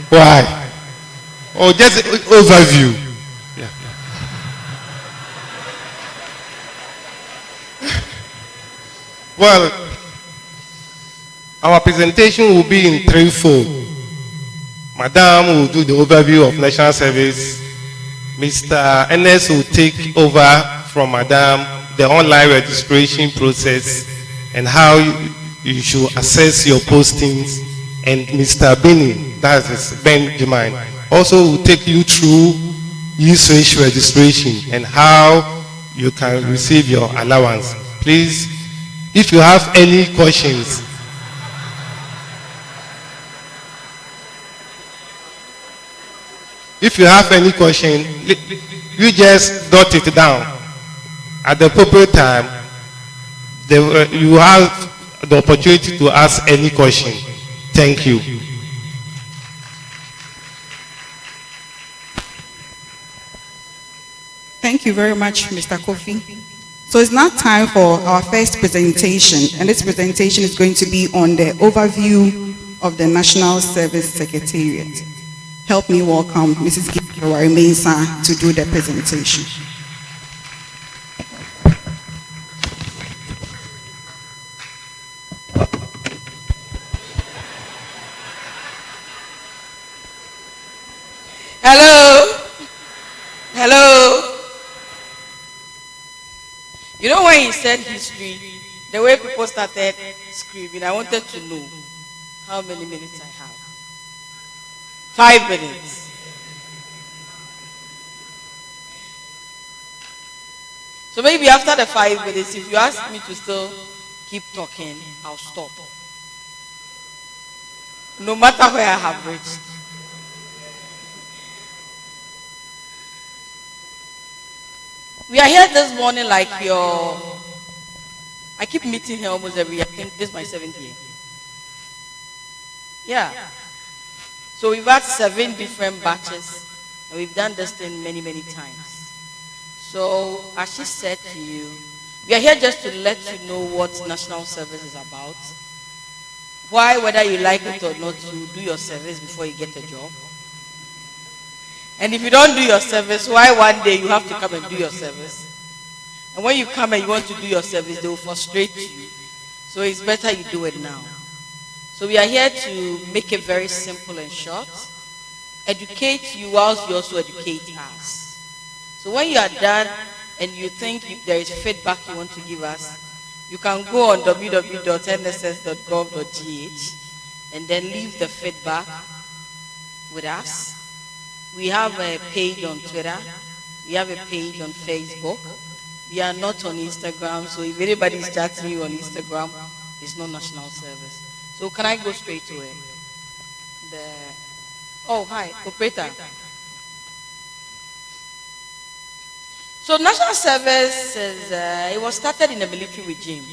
Why? Or just overview? Yeah. Well, our presentation will be in threefold. Madam will do the overview of national service. Mr. Ernest will take over from Madam the online registration process and how you should assess your postings. And Mr. Benny, that is Benjamin, also will take you through UCC registration and how you can receive your allowance. Please, if you have any questions, you just dot it down. At the appropriate time, you have the opportunity to ask any question. Thank you. Thank you very much, Mr. Kofi. So it's now time for our first presentation, and this presentation is going to be on the overview of the National Service Secretariat. Help me welcome Mrs. Gilwari Mensah to do the presentation. Hello. Hello. You know when he said history, the way people started screaming, I wanted to know how many minutes I have. 5 minutes. So maybe after the 5 minutes, if you ask me to still keep talking, I'll stop. No matter where I have reached. We are here this morning like I keep meeting here almost every year. I think this is my 7th year. Yeah. So we've had 7 different batches, and we've done this thing many, many times. So as she said to you, we are here just to let you know what national service is about. Why, whether you like it or not, you do your service before you get a job. And if you don't do your service, why one day you have to come and do your service? And when you come and you want to do your service, they will frustrate you. So it's better you do it now. So we are here to make it very simple and short. Educate you whilst you also educate us. So when you are done and you think there is feedback you want to give us, you can go on www.nss.gov.gh and then leave the feedback with us. We have a page on Twitter. We have a page on Facebook. We are not on Instagram, so if anybody is chatting you on Instagram, it's not national service. So can I go straight to it? Oh, hi, operator. So national service it was started in a military regime.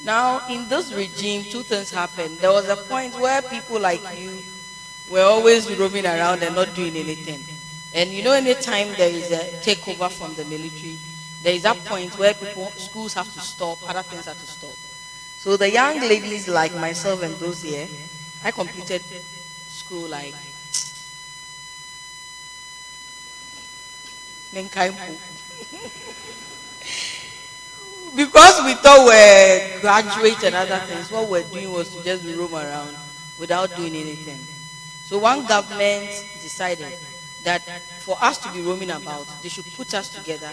Now, in this regime, 2 things happened. There was a point where people like you were always roaming around and not doing anything. And you know, anytime there is a takeover from the military, there is that point where schools have to stop, other things have to stop. So the young ladies like myself and those here, I completed school like because we thought we're graduate and other things, what we're doing was to just roam around without doing anything. So one government decided that for us to be roaming about, they should put us together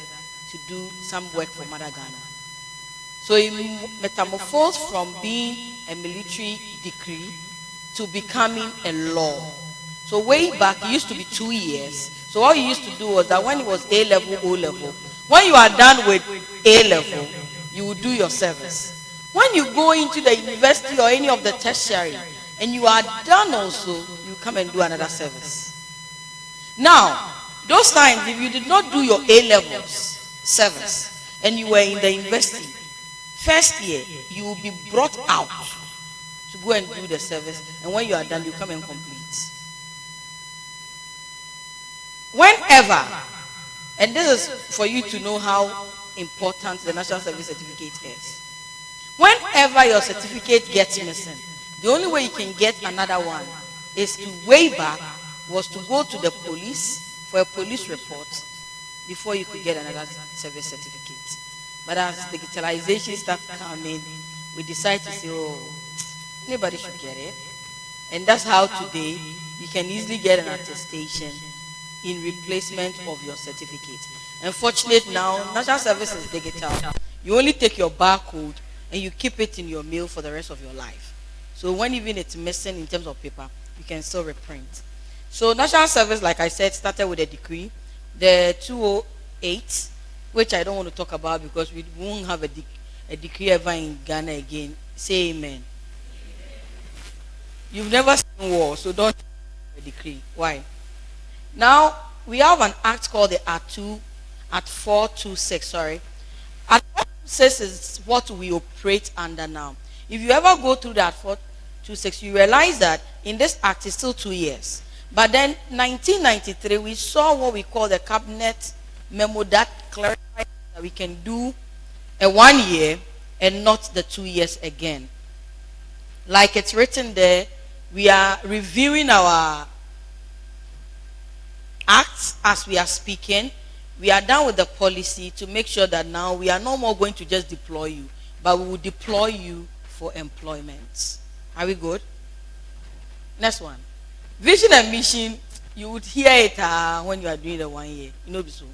to do some work for Mother Ghana. So it metamorphosed from being a military decree to becoming a law. So way back, it used to be 2 years. So what you used to do was that when it was A-level, O-level, when you are done with A-level, you will do your service. When you go into the university or any of the tertiary, and you are done also, you come and do another service. Now, those times, if you did not do your A-levels service, and you were in the university, first year, you will be brought out to go and do the service, and when you are done, you come and complete. Whenever, and this is for you to know how important the National Service Certificate is. Whenever your certificate gets missing, the only way you can get another one is to way back was to go to the police for a police report before you could get another service certificate. But as digitalization starts coming, we decide to say, oh, anybody should get it. And that's how today you can easily get an attestation in replacement of your certificate. Unfortunately now, national service is digital. You only take your barcode and you keep it in your mail for the rest of your life. So when even it's missing in terms of paper, you can still reprint. So national service, like I said, started with a decree, the 208, which I don't want to talk about because we won't have a decree ever in Ghana again. Say amen. You've never seen war, so don't a decree. Why? Now we have an act called the Act 426. Sorry, Act 426 is what we operate under now. If you ever go through that 426, you realize that in this act it's still 2 years. But then 1993, we saw what we call the cabinet memo that clarified that we can do a 1 year and not the 2 years again. Like it's written there, we are reviewing our acts as we are speaking. We are done with the policy to make sure that now we are no more going to just deploy you, but we will deploy you for employment. Are we good? Next one. Vision and mission, you would hear it when you are doing the 1 year. You know, so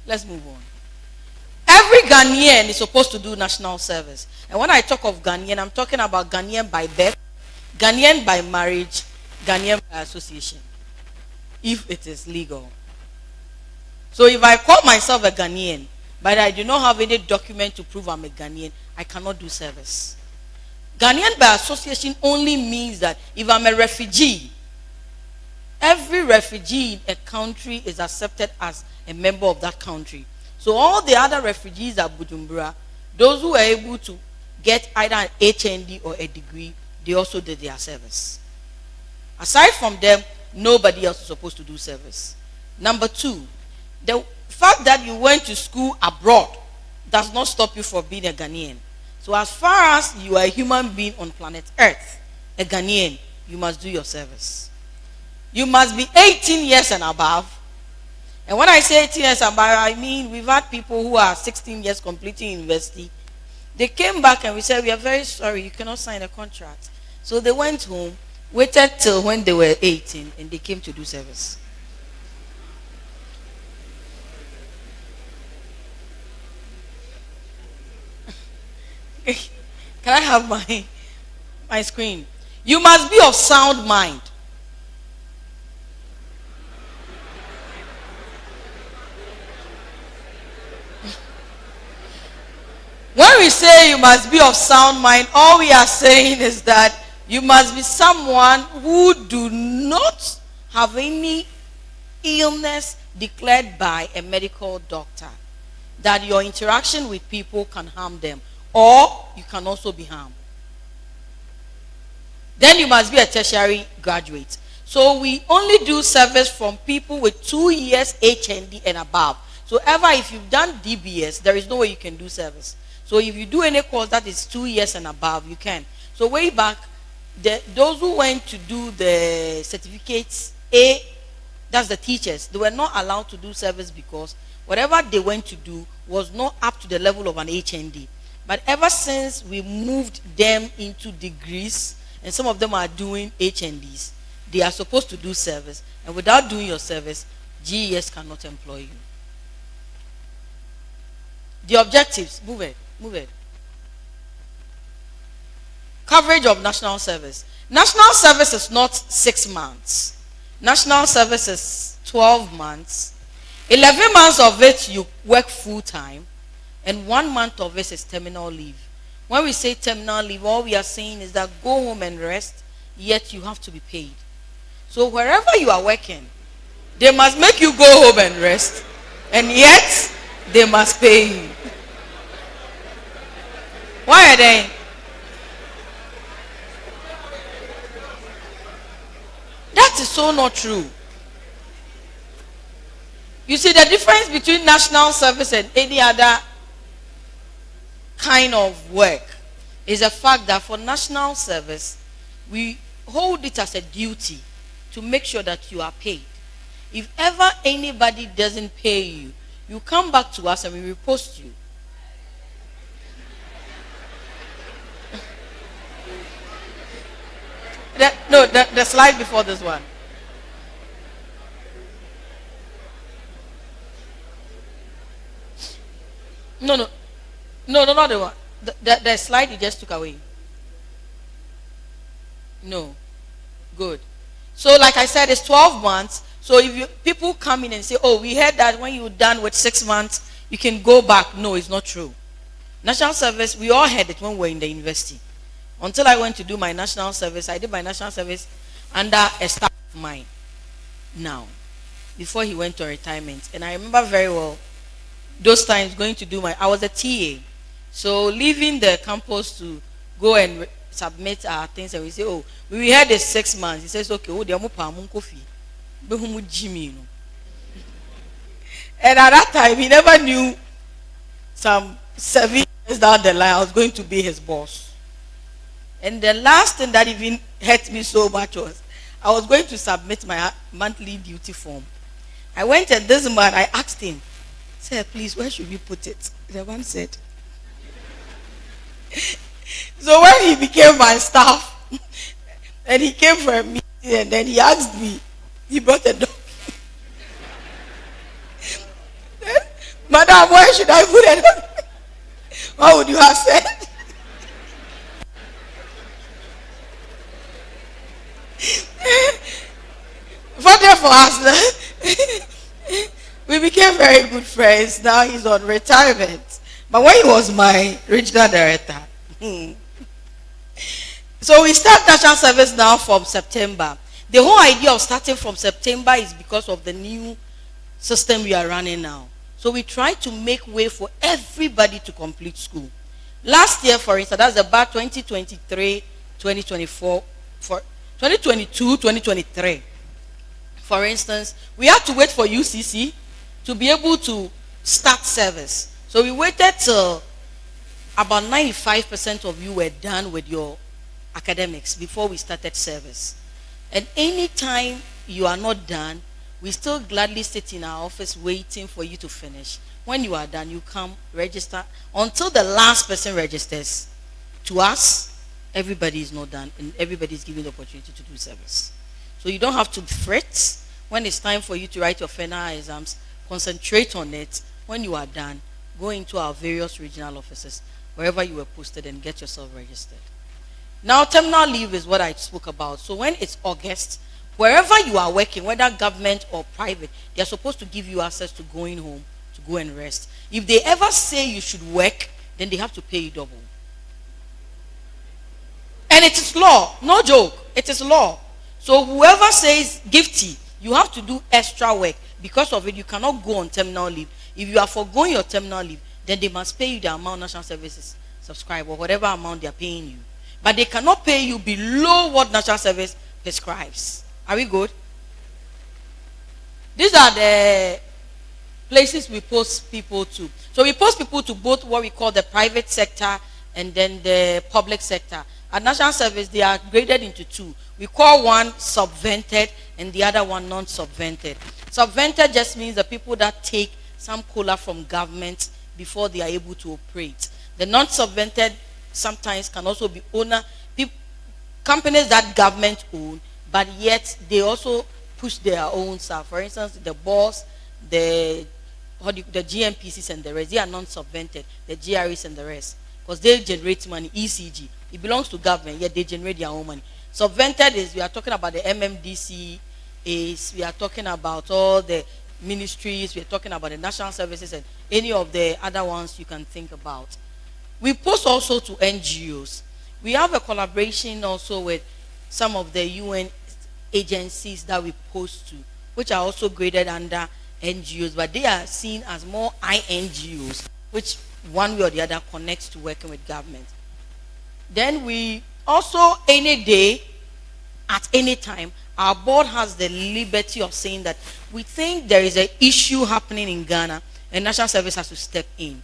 let's move on. Every Ghanaian is supposed to do national service. And when I talk of Ghanaian, I'm talking about Ghanaian by birth, Ghanaian by marriage, Ghanaian by association, if it is legal. So if I call myself a Ghanaian, but I do not have any document to prove I'm a Ghanaian, I cannot do service. Ghanaian by association only means that if I'm a refugee, every refugee in a country is accepted as a member of that country. So all the other refugees at Bujumbura, those who are able to get either an HND or a degree, they also did their service. Aside from them, nobody else is supposed to do service. Number two, the fact that you went to school abroad does not stop you from being a Ghanaian. So as far as you are a human being on planet Earth, a Ghanaian, you must do your service. You must be 18 years and above. And when I say 18 years and above, I mean we've had people who are 16 years completing university. They came back and we said, we are very sorry, you cannot sign a contract. So they went home, waited till when they were 18, and they came to do service. Can I have my screen? You must be of sound mind. When we say you must be of sound mind, all we are saying is that you must be someone who do not have any illness declared by a medical doctor, that your interaction with people can harm them, or you can also be harmed. Then you must be a tertiary graduate. So we only do service from people with 2 years HND and above. So ever if you've done DBS, there is no way you can do service. So if you do any course that is 2 years and above, you can. So way back, those who went to do the certificates, that's the teachers, they were not allowed to do service because whatever they went to do was not up to the level of an HND. But ever since we moved them into degrees, and some of them are doing HNDs, they are supposed to do service. And without doing your service, GES cannot employ you. The objectives, move it. Coverage of national service. National service is not 6 months. National service is 12 months. 11 months of it you work full time, and 1 month of it is terminal leave. When we say terminal leave, all we are saying is that go home and rest, yet you have to be paid. So wherever you are working, they must make you go home and rest, and yet they must pay you. Why are they? That is so not true. You see the difference between national service and any other kind of work is the fact that for national service, we hold it as a duty to make sure that you are paid. If ever anybody doesn't pay you, you come back to us and we repost you. The slide before this one. No, not the one. The slide you just took away. No. Good. So like I said, it's 12 months. So if people come in and say, oh, we heard that when you're done with 6 months, you can go back. No, it's not true. National service, we all had it when we were in the university. Until I went to do my national service, I did my national service under a staff of mine now, before he went to retirement. And I remember very well those times going to do I was a TA. So leaving the campus to go and submit our things, and we say, oh, we had it 6 months. He says, okay, oh, coffee. And at that time, he never knew some 7 years down the line I was going to be his boss. And the last thing that even hurt me so much was I was going to submit my monthly duty form. I went and this man, I asked him, sir, please, where should we put it? The man said. So when he became my staff, and he came for a meeting, and then he asked me, he brought a dog. Madam, where should I put it? What would you have said? Fortunately for us, we became very good friends. Now he's on retirement. But when he was my regional director, so we start national service now from September. The whole idea of starting from September is because of the new system we are running now. So we try to make way for everybody to complete school. Last year, for instance, that's about 2023, 2024, for 2022, 2023. For instance, we had to wait for UCC to be able to start service. So we waited till about 95% of you were done with your academics before we started service. And anytime you are not done, we still gladly sit in our office waiting for you to finish. When you are done, you come register until the last person registers. To us, everybody is not done and everybody is given the opportunity to do service. So you don't have to fret. When it's time for you to write your final exams, concentrate on it. When you are done, go into our various regional offices, wherever you were posted, and get yourself registered. Now, terminal leave is what I spoke about. So when it's August, wherever you are working, whether government or private, they are supposed to give you access to going home to go and rest. If they ever say you should work, then they have to pay you double. And it is law, no joke. It is law. So whoever says gifty, you have to do extra work. Because of it, you cannot go on terminal leave. If you are foregoing your terminal leave, then they must pay you the amount national services subscribe, or whatever amount they are paying you. But they cannot pay you below what national service prescribes. Are we good? These are the places we post people to. So we post people to both what we call the private sector and then the public sector. At national service, they are graded into two. We call one subvented and the other one non-subvented. Subvented just means the people that take some cola from government before they are able to operate. The non-subvented sometimes can also be companies that government own, but yet they also push their own stuff. For instance, the boss, the GMPCs and the rest, they are non-subvented, the GREs and the rest, because they generate money. ECG, it belongs to government, yet they generate their own money. Subvented is, we are talking about the MMDC, we are talking about all the ministries, we are talking about the national services and any of the other ones you can think about. We post also to NGOs. We have a collaboration also with some of the UN agencies that we post to, which are also graded under NGOs, but they are seen as more INGOs, which one way or the other connects to working with government. Then we also, any day, at any time, our board has the liberty of saying that we think there is an issue happening in Ghana and national service has to step in.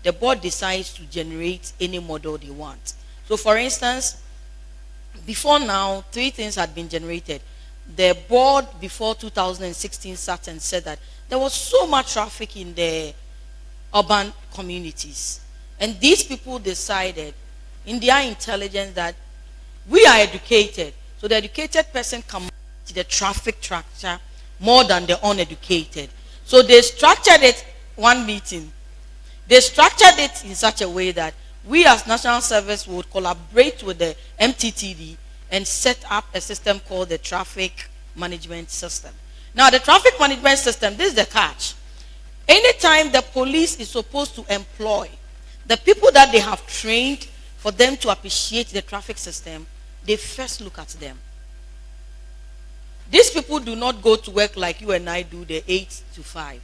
the board decides to generate any model they want. So for instance, before now, 3 things had been generated. The board before 2016 sat and said that there was so much traffic in the urban communities. And these people decided in their intelligence that we are educated. So the educated person can manage the traffic structure more than the uneducated. So they structured it, one meeting. They structured it in such a way that we as National Service would collaborate with the MTTD and set up a system called the Traffic Management System. Now the Traffic Management System, this is the catch. Anytime the police is supposed to employ the people that they have trained for them to appreciate the traffic system, they first look at them. These people do not go to work like you and I do, the 8 to 5.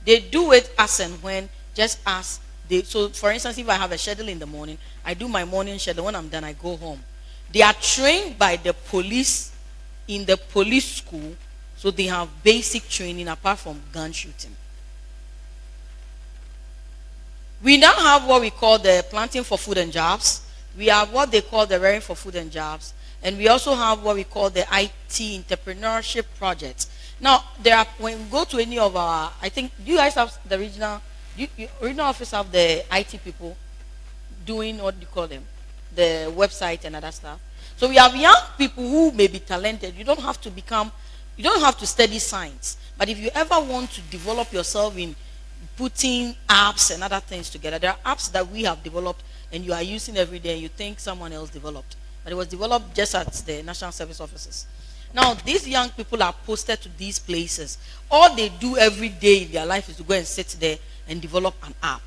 They do it as and when, just as they. So for instance, if I have a schedule in the morning, I do my morning schedule. When I'm done, I go home. They are trained by the police in the police school, so they have basic training apart from gun shooting. We now have what we call the planting for food and jobs. We have what they call the rearing for food and jobs. And we also have what we call the IT entrepreneurship projects. Now, there are, when we go to any of our, I think, do you guys have the regional, regional office have the IT people doing, what do you call them? The website and other stuff. So we have young people who may be talented. You don't have to study science. But if you ever want to develop yourself in putting apps and other things together, there are apps that we have developed and you are using every day and you think someone else developed. But it was developed just at the National Service offices. Now, these young people are posted to these places. All they do every day in their life is to go and sit there and develop an app.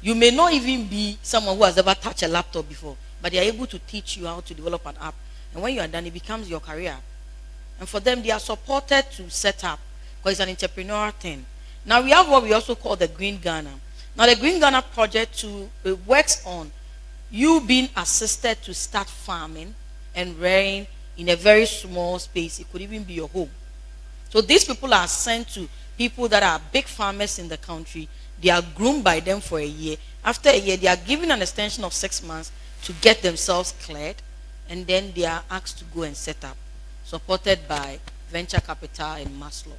You may not even be someone who has ever touched a laptop before, but they are able to teach you how to develop an app. And when you are done, it becomes your career. And for them, they are supported to set up, because it's an entrepreneurial thing. Now, we have what we also call the Green Ghana. Now, the Green Ghana project works on you being assisted to start farming and rearing in a very small space. It could even be your home. So these people are sent to people that are big farmers in the country. They are groomed by them for a year. After a year, they are given an extension of 6 months to get themselves cleared. And then they are asked to go and set up, supported by Venture Capital and Maslock.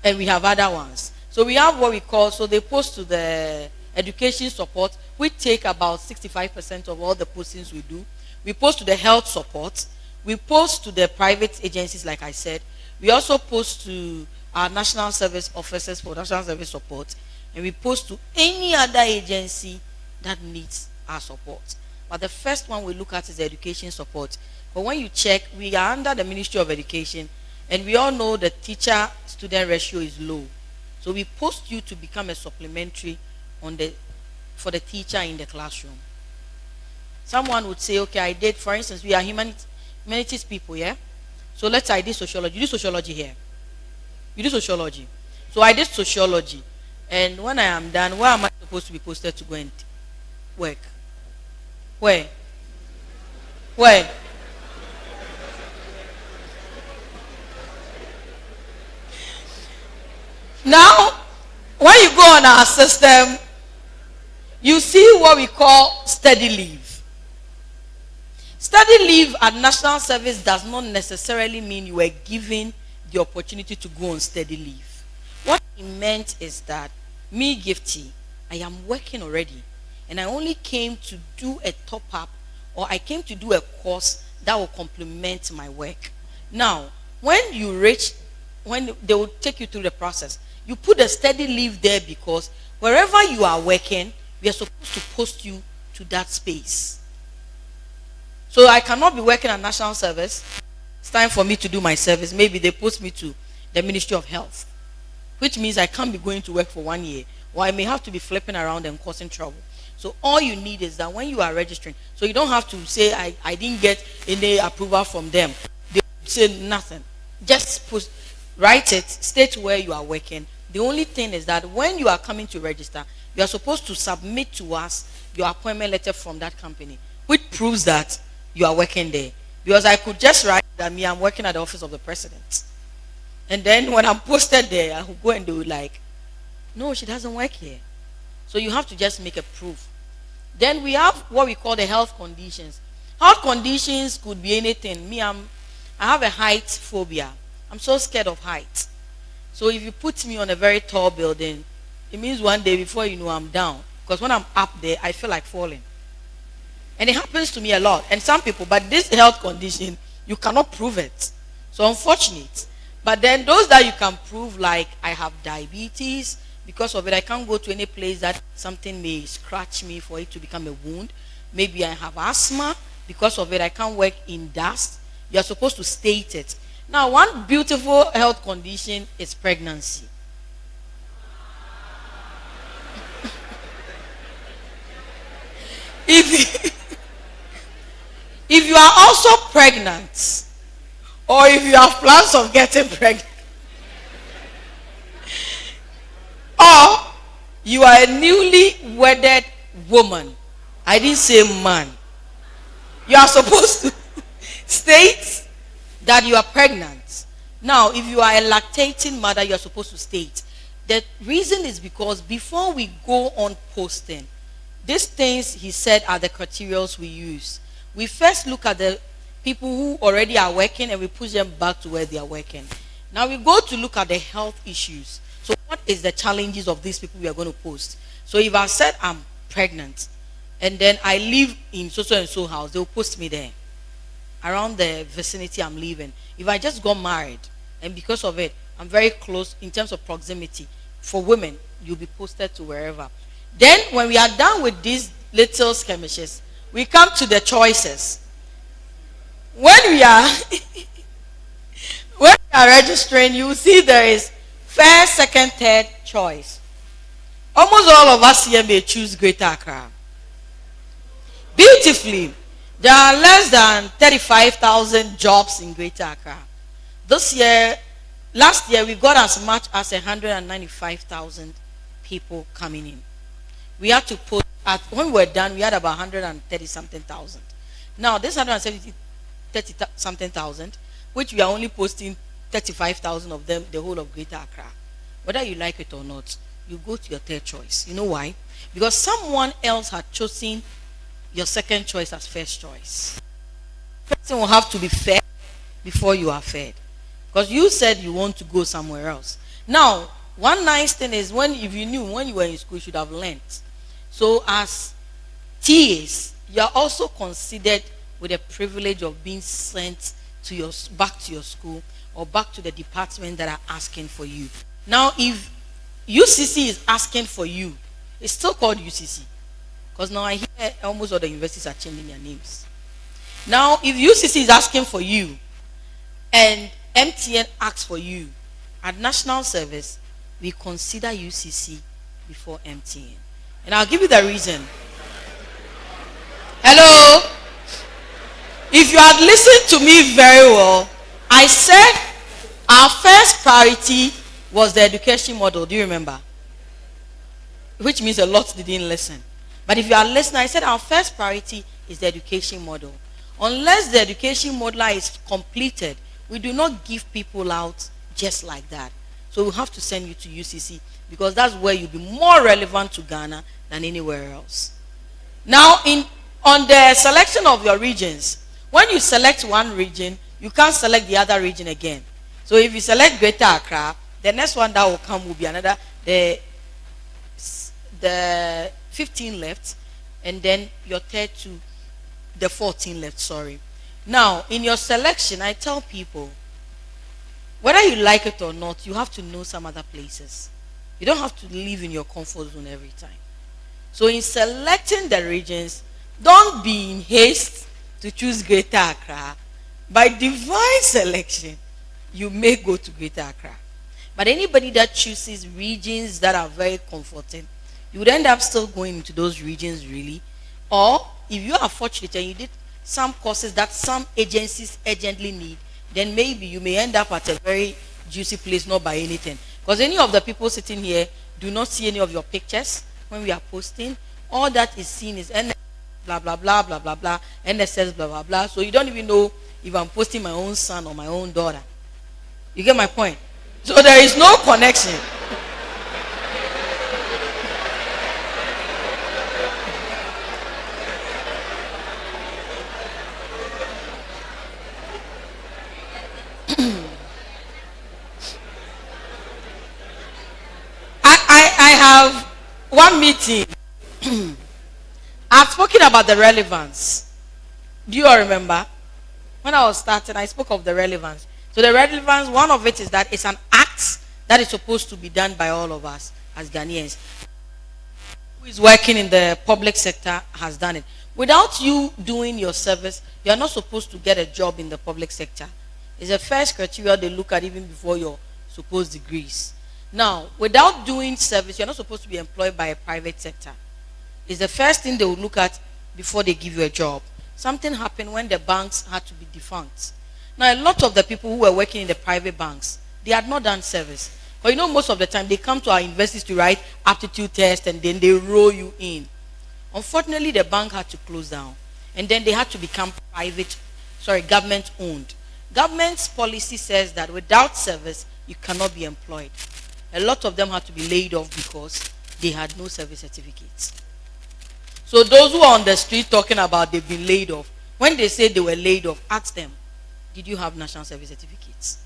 And we have other ones. So we have what we call, so they post to the education support. We take about 65% of all the postings we do. We post to the health support. We post to the private agencies, like I said. We also post to our national service officers for national service support. And we post to any other agency that needs our support. But the first one we look at is the education support. But when you check, we are under the Ministry of Education. And we all know the teacher-student ratio is low. So we post you to become a supplementary for the teacher in the classroom. Someone would say, okay, I did, for instance, we are humanities people, yeah? So let's say I did sociology. You do sociology here. You do sociology. So I did sociology. And when I am done, where am I supposed to be posted to go and work? Where? Where? Now, when you go on our system, you see what we call study leave. Study leave at national service does not necessarily mean you were given the opportunity to go on study leave. What it meant is that me, Gifty, I am working already, and I only came to do a top-up, or I came to do a course that will complement my work. Now, when they will take you through the process, you put a study leave there because wherever you are working, we are supposed to post you to that space. So I cannot be working at national service. It's time for me to do my service. Maybe they post me to the Ministry of Health, which means I can't be going to work for 1 year, or I may have to be flipping around and causing trouble. So all you need is that when you are registering, so you don't have to say, I didn't get any approval from them. They say nothing. Just write it, state where you are working. The only thing is that when you are coming to register, you are supposed to submit to us your appointment letter from that company, which proves that you are working there. Because I could just write that I'm working at the office of the president. And then when I'm posted there, I will go and do like, no, she doesn't work here. So you have to just make a proof. Then we have what we call the health conditions. Health conditions could be anything. I have a height phobia. I'm so scared of heights. So if you put me on a very tall building, it means one day before you know I'm down. Because when I'm up there, I feel like falling. And it happens to me a lot. And some people, but this health condition, you cannot prove it. So unfortunate. But then those that you can prove, like I have diabetes, because of it, I can't go to any place that something may scratch me for it to become a wound. Maybe I have asthma. Because of it, I can't work in dust. You're supposed to state it. Now, one beautiful health condition is pregnancy. If you are also pregnant, or if you have plans of getting pregnant, or you are a newly wedded woman, I didn't say man, you are supposed to state that you are pregnant. Now, if you are a lactating mother, you are supposed to state. The reason is because before we go on posting, these things he said are the criteria we use. We first look at the people who already are working and we push them back to where they are working. Now we go to look at the health issues. So what is the challenges of these people we are going to post? So if I said I'm pregnant and then I live in so and so house, they will post me there. Around the vicinity I'm living. If I just got married and because of it, I'm very close in terms of proximity. For women, you'll be posted to wherever. Then when we are done with these little skirmishes, we come to the choices. When we are registering, you will see there is first, second, third choice. Almost all of us here may choose Greater Accra. Beautifully, there are less than 35,000 jobs in Greater Accra. Last year, we got as much as 195,000 people coming in. We had to post, when we were done, we had about 130-something thousand. Now, this 130-something thousand, which we are only posting 35,000 of them, the whole of Greater Accra. Whether you like it or not, you go to your third choice. You know why? Because someone else had chosen your second choice as first choice. The person will have to be fed before you are fed. Because you said you want to go somewhere else. Now, one nice thing is if you knew when you were in school, you should have learned. So as TAs, you are also considered with the privilege of being sent to back to your school or back to the department that are asking for you. Now, if UCC is asking for you, it's still called UCC. Because now I hear almost all the universities are changing their names. Now, if UCC is asking for you and MTN asks for you, at national service, we consider UCC before MTN. And I'll give you the reason. Hello? If you had listened to me very well, I said our first priority was the education model. Do you remember? Which means a lot didn't listen. But if you are listening, I said our first priority is the education model. Unless the education model is completed, we do not give people out just like that. So we have to send you to UCC because that's where you'll be more relevant to Ghana than anywhere else. Now, on the selection of your regions, when you select one region, you can't select the other region again. So if you select Greater Accra, the next one that will come will be another, the 15 left, and then your third to the 14 left, sorry. Now, in your selection, I tell people, whether you like it or not, you have to know some other places. You don't have to live in your comfort zone every time. So in selecting the regions, don't be in haste to choose Greater Accra. By divine selection, you may go to Greater Accra. But anybody that chooses regions that are very comforting, you would end up still going into those regions really. Or if you are fortunate and you did some courses that some agencies urgently need, then maybe you may end up at a very juicy place, not by anything. Because any of the people sitting here do not see any of your pictures when we are posting. All that is seen is NSS, blah, blah, blah, blah, blah, blah, NSS, blah, blah, blah. So you don't even know if I'm posting my own son or my own daughter. You get my point? So there is no connection. one meeting, I've spoken about the relevance. Do you all remember? When I was starting, I spoke of the relevance. So the relevance, one of it is that it's an act that is supposed to be done by all of us as Ghanaians. Who is working in the public sector has done it. Without you doing your service, you are not supposed to get a job in the public sector. It's the first criteria they look at even before your supposed degrees. Now, without doing service, you're not supposed to be employed by a private sector. It's the first thing they will look at before they give you a job. Something happened when the banks had to be defunct. Now, a lot of the people who were working in the private banks, they had not done service. But you know, most of the time, they come to our universities to write aptitude tests and then they roll you in. Unfortunately, the bank had to close down. And then they had to become government owned. Government's policy says that without service, you cannot be employed. A lot of them had to be laid off because they had no service certificates. So those who are on the street talking about they've been laid off, when they say they were laid off, ask them, did you have national service certificates?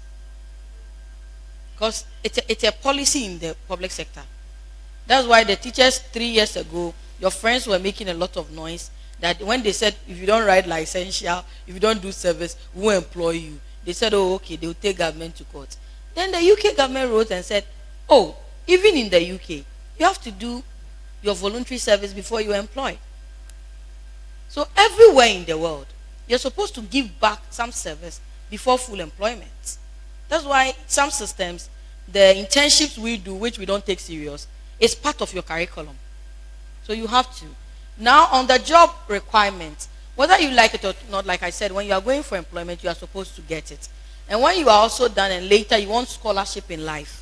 Because it's a policy in the public sector. That's why the teachers 3 years ago, your friends were making a lot of noise that when they said, if you don't write licential, if you don't do service, we won't employ you. They said, oh, okay, they will take government to court. Then the UK government wrote and said, oh, even in the UK, you have to do your voluntary service before you are employed. So everywhere in the world, you're supposed to give back some service before full employment. That's why some systems, the internships we do, which we don't take serious, is part of your curriculum. So you have to. Now, on the job requirements, whether you like it or not, like I said, when you are going for employment, you are supposed to get it. And when you are also done and later you want scholarship in life,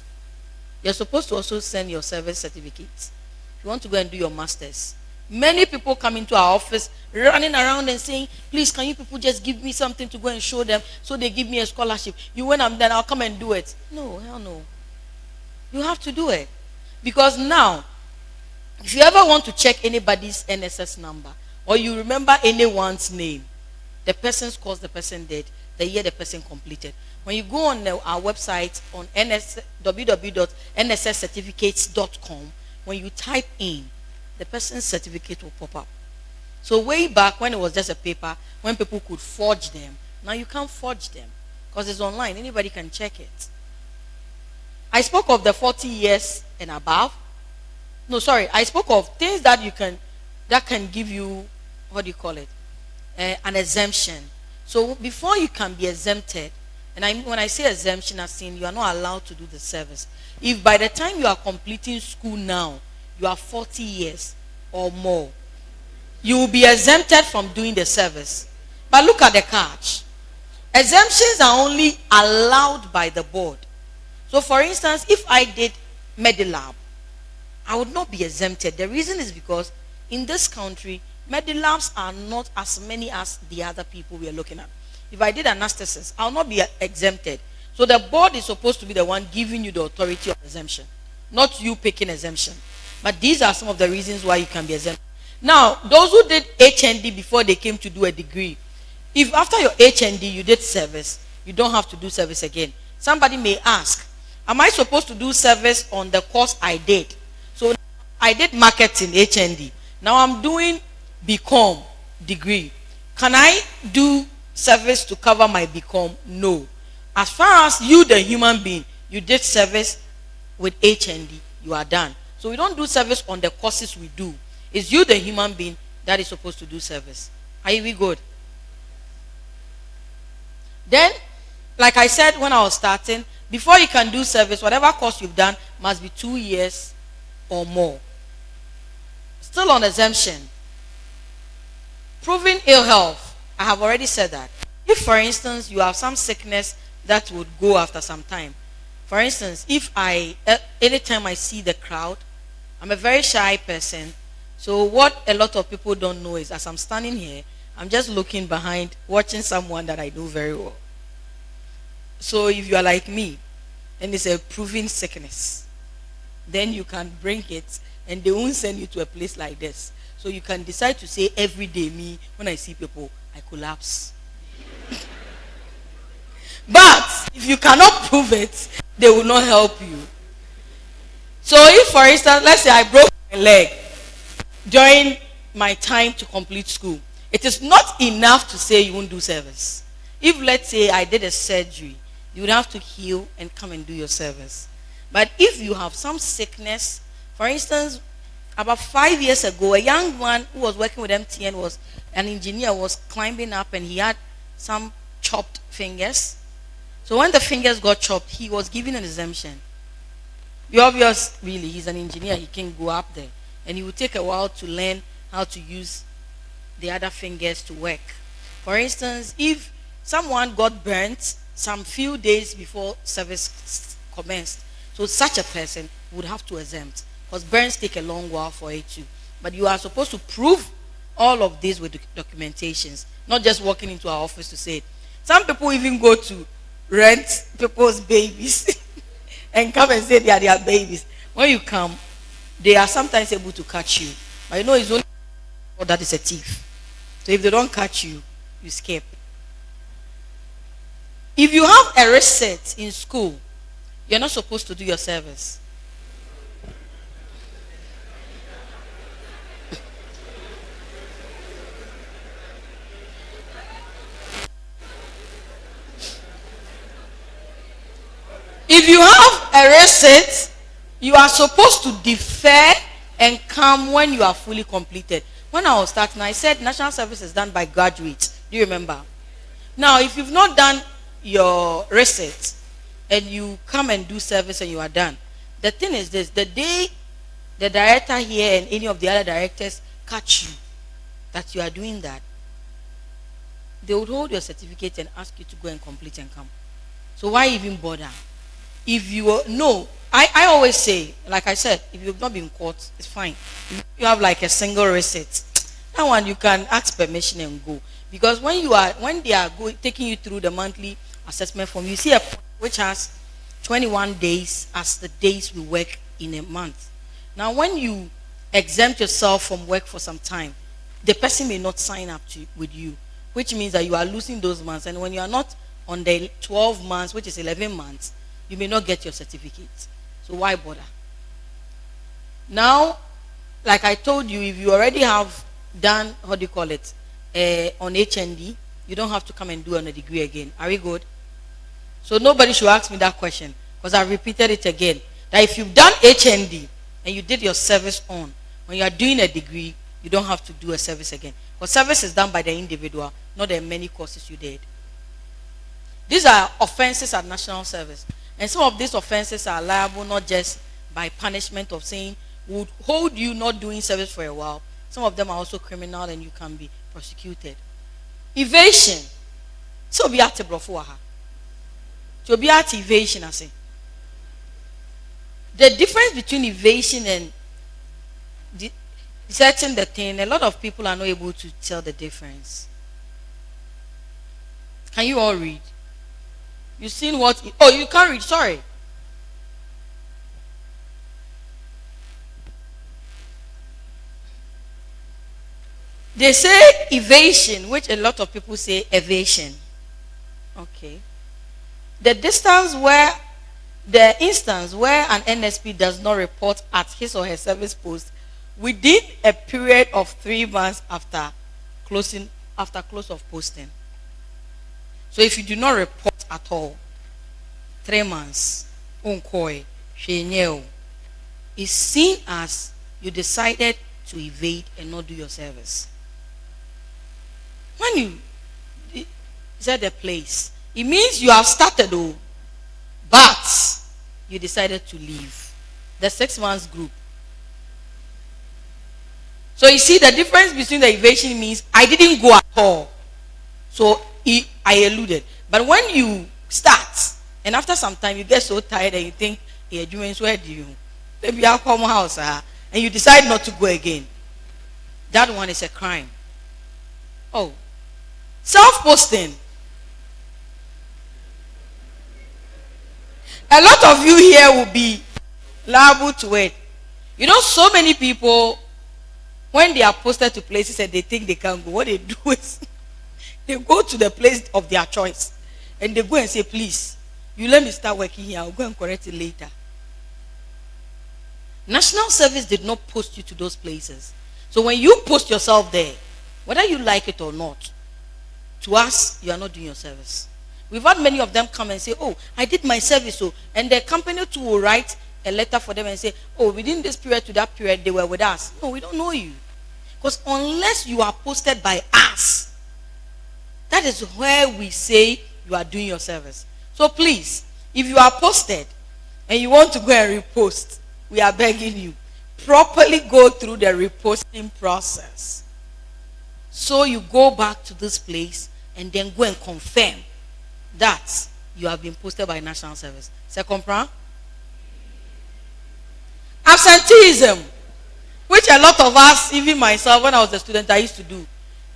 you're supposed to also send your service certificates. If you want to go and do your master's. Many people come into our office running around and saying, please, can you people just give me something to go and show them so they give me a scholarship? When I'm done, I'll come and do it. No, hell no. You have to do it. Because now, if you ever want to check anybody's NSS number, or you remember anyone's name, the person's cause the person dead, the year the person completed. When you go on our website on www.nsscertificates.com, when you type in, the person's certificate will pop up. So way back when it was just a paper, when people could forge them, now you can't forge them because it's online. Anybody can check it. I spoke of the 40 years and above. No, sorry. I spoke of things that can give you, what do you call it? An exemption. So before you can be exempted, and when I say exemption, I mean you are not allowed to do the service. If by the time you are completing school now, you are 40 years or more, you will be exempted from doing the service. But look at the catch. Exemptions are only allowed by the board. So for instance, if I did Medilab, I would not be exempted. The reason is because in this country, Medilabs are not as many as the other people we are looking at. If I did anesthesis, I will not be exempted. So the board is supposed to be the one giving you the authority of exemption, not you picking exemption. But these are some of the reasons why you can be exempt. Now, those who did HND before they came to do a degree, if after your HND you did service, you don't have to do service again. Somebody may ask, am I supposed to do service on the course I did? So I did marketing HND. Now I'm doing BCom degree. Can I do service to cover my BCom? No. As far as you, the human being, you did service with HND, you are done. So we don't do service on the courses we do. It's you, the human being, that is supposed to do service. Are we good? Then, like I said when I was starting, before you can do service, whatever course you've done must be 2 years or more. Still on exemption. Proving ill health. I have already said that. If, for instance, you have some sickness that would go after some time. For instance, if anytime I see the crowd, I'm a very shy person. So what a lot of people don't know is as I'm standing here, I'm just looking behind, watching someone that I know very well. So if you are like me, and it's a proven sickness, then you can bring it, and they won't send you to a place like this. So you can decide to say every day, me, when I see people, I collapse. But if you cannot prove it, they will not help you. So if, for instance, let's say I broke my leg during my time to complete school. It is not enough to say you won't do service. If, let's say, I did a surgery, you would have to heal and come and do your service. But if you have some sickness, for instance, about 5 years ago, a young man who was working with MTN, was an engineer, was climbing up and he had some chopped fingers. So when the fingers got chopped, he was given an exemption. Be obvious, really, he's an engineer, he can go up there. And it will take a while to learn how to use the other fingers to work. For instance, if someone got burnt some few days before service commenced, so such a person would have to exempt, because burns take a long while for it to. But you are supposed to prove all of this with documentations, not just walking into our office to say it. Some people even go to rent people's babies and come and say they are their babies. When you come, they are sometimes able to catch you. But you know it's only that is a thief. So if they don't catch you, you escape. If you have a receipt in school, you're not supposed to do your service. If you have a receipt, you are supposed to defer and come when you are fully completed. When I was starting, I said national service is done by graduates. Do you remember? Now, if you've not done your receipt and you come and do service and you are done, the thing is this: the day the director here and any of the other directors catch you that you are doing that, they would hold your certificate and ask you to go and complete and come. So why even bother? If you know, I always say, like I said, if you've not been caught, it's fine. If you have like a single receipt, that one you can ask permission and go. Because when they are taking you through the monthly assessment form, you see a point which has 21 days as the days we work in a month. Now, when you exempt yourself from work for some time, the person may not sign up with you, which means that you are losing those months. And when you are not on the 12 months, which is 11 months, you may not get your certificate. So why bother? Now, like I told you, if you already have done, what do you call it, on HND, you don't have to come and do on a degree again. Are we good? So nobody should ask me that question, because I repeated it again. That if you've done HND and you did your service on, when you are doing a degree, you don't have to do a service again. Because service is done by the individual, not the many courses you did. These are offenses at national service. And some of these offenses are liable not just by punishment of saying, would hold you not doing service for a while. Some of them are also criminal and you can be prosecuted. Evasion. So be at to be at evasion, I say. The difference between evasion and deserting the thing, a lot of people are not able to tell the difference. Can you all read? You seen what? Oh, you can't read. Sorry. They say evasion, which a lot of people say evasion. Okay. The instance where an NSP does not report at his or her service post within a period of 3 months after close of posting. So if you do not report at all, 3 months, is seen as you decided to evade and not do your service. When you set the place, it means you have started, but you decided to leave the 6 months group. So you see the difference between the evasion means I didn't go at all. So I eluded. But when you start, and after some time you get so tired and you think, hey, where do you? Maybe I'll come house, and you decide not to go again. That one is a crime. Oh. Self-posting. A lot of you here will be liable to it. You know, so many people, when they are posted to places and they think they can go, what they do is they go to the place of their choice and they go and say, please, you let me start working here. I'll go and correct it later. National Service did not post you to those places. So when you post yourself there, whether you like it or not, to us, you are not doing your service. We've had many of them come and say, oh, I did my service. So, and the company too will write a letter for them and say, oh, within this period to that period, they were with us. No, we don't know you. Because unless you are posted by us, that is where we say you are doing your service. So please, if you are posted and you want to go and repost, we are begging you, properly go through the reposting process. So you go back to this place and then go and confirm that you have been posted by National Service. Second point, absenteeism, which a lot of us, even myself, when I was a student, I used to do.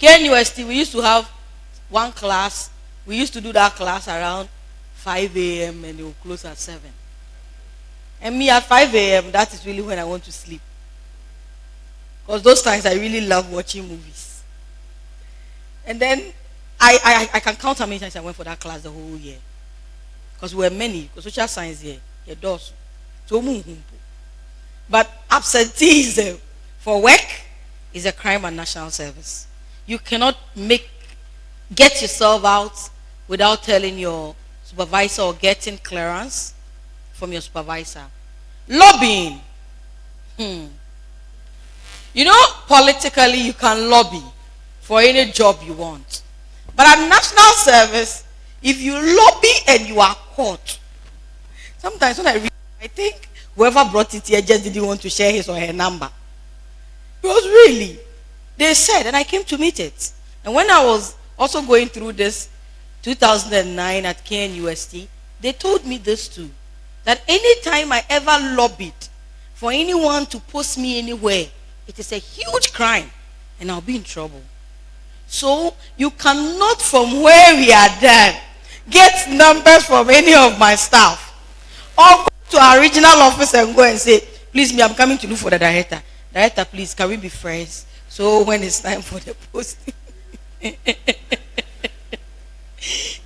KNUST, we used to have one class. We used to do that class around 5 a.m. and it will close at 7. And me at 5 a.m., that is really when I want to sleep. Because those times I really love watching movies. And then I can count how many times I went for that class the whole year. Because we were many. Because social science here, your doors. But absenteeism for work is a crime at National Service. You cannot get yourself out without telling your supervisor or getting clearance from your supervisor. Lobbying. You know, politically you can lobby for any job you want. But at National Service, if you lobby and you are caught, sometimes when I read, I think whoever brought it here just didn't want to share his or her number. Because really, they said, and I came to meet it. And when I was also going through this 2009 at KNUST, they told me this too, that anytime I ever lobbied for anyone to post me anywhere, it is a huge crime and I'll be in trouble. So you cannot, from where we are done, get numbers from any of my staff. Or go to our regional office and go and say, please, me, I'm coming to look for the director. Director, please, can we be friends? So when it's time for the posting.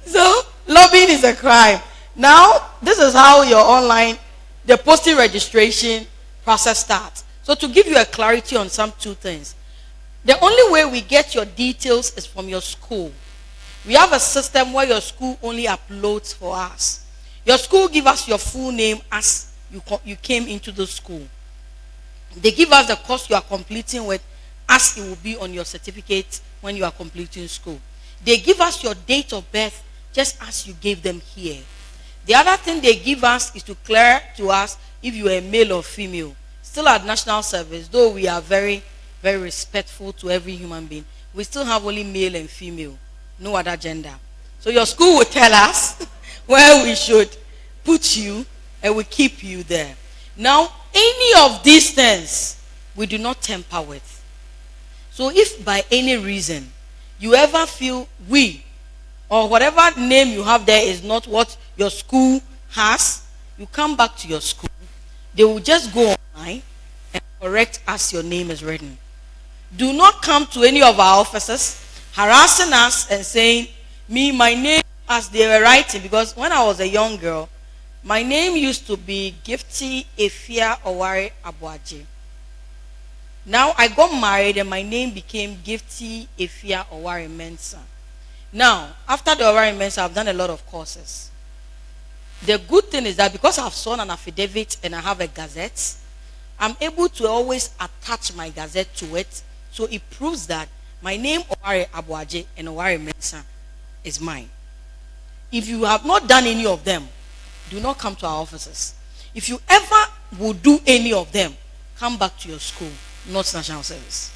So lobbying is a crime. Now, this is how your the posting registration process starts. So to give you a clarity on some two things, the only way we get your details is from your school. We have a system where your school only uploads for us. Your school give us your full name as you came into the school. They give us the course you are completing with as it will be on your certificate when you are completing school. They give us your date of birth just as you gave them here. The other thing they give us is to clear to us if you are male or female. Still at National Service, though we are very, very respectful to every human being, we still have only male and female, no other gender. So your school will tell us where we should put you and we keep you there. Now, any of these things we do not tamper with. So if by any reason you ever feel we or whatever name you have there is not what your school has, you come back to your school. They will just go online and correct as your name is written. Do not come to any of our offices harassing us and saying, my name, as they were writing, because when I was a young girl, my name used to be Gifty Efia Oware Abuaje. Now I got married and my name became Gifty Efia Oware Mensa. Now, after the Oware Mensa, I've done a lot of courses. The good thing is that because I've sworn an affidavit and I have a gazette, I'm able to always attach my gazette to it. So it proves that my name Oware Abuaje and Oware Mensa is mine. If you have not done any of them, do not come to our offices. If you ever will do any of them, come back to your school, not National Service.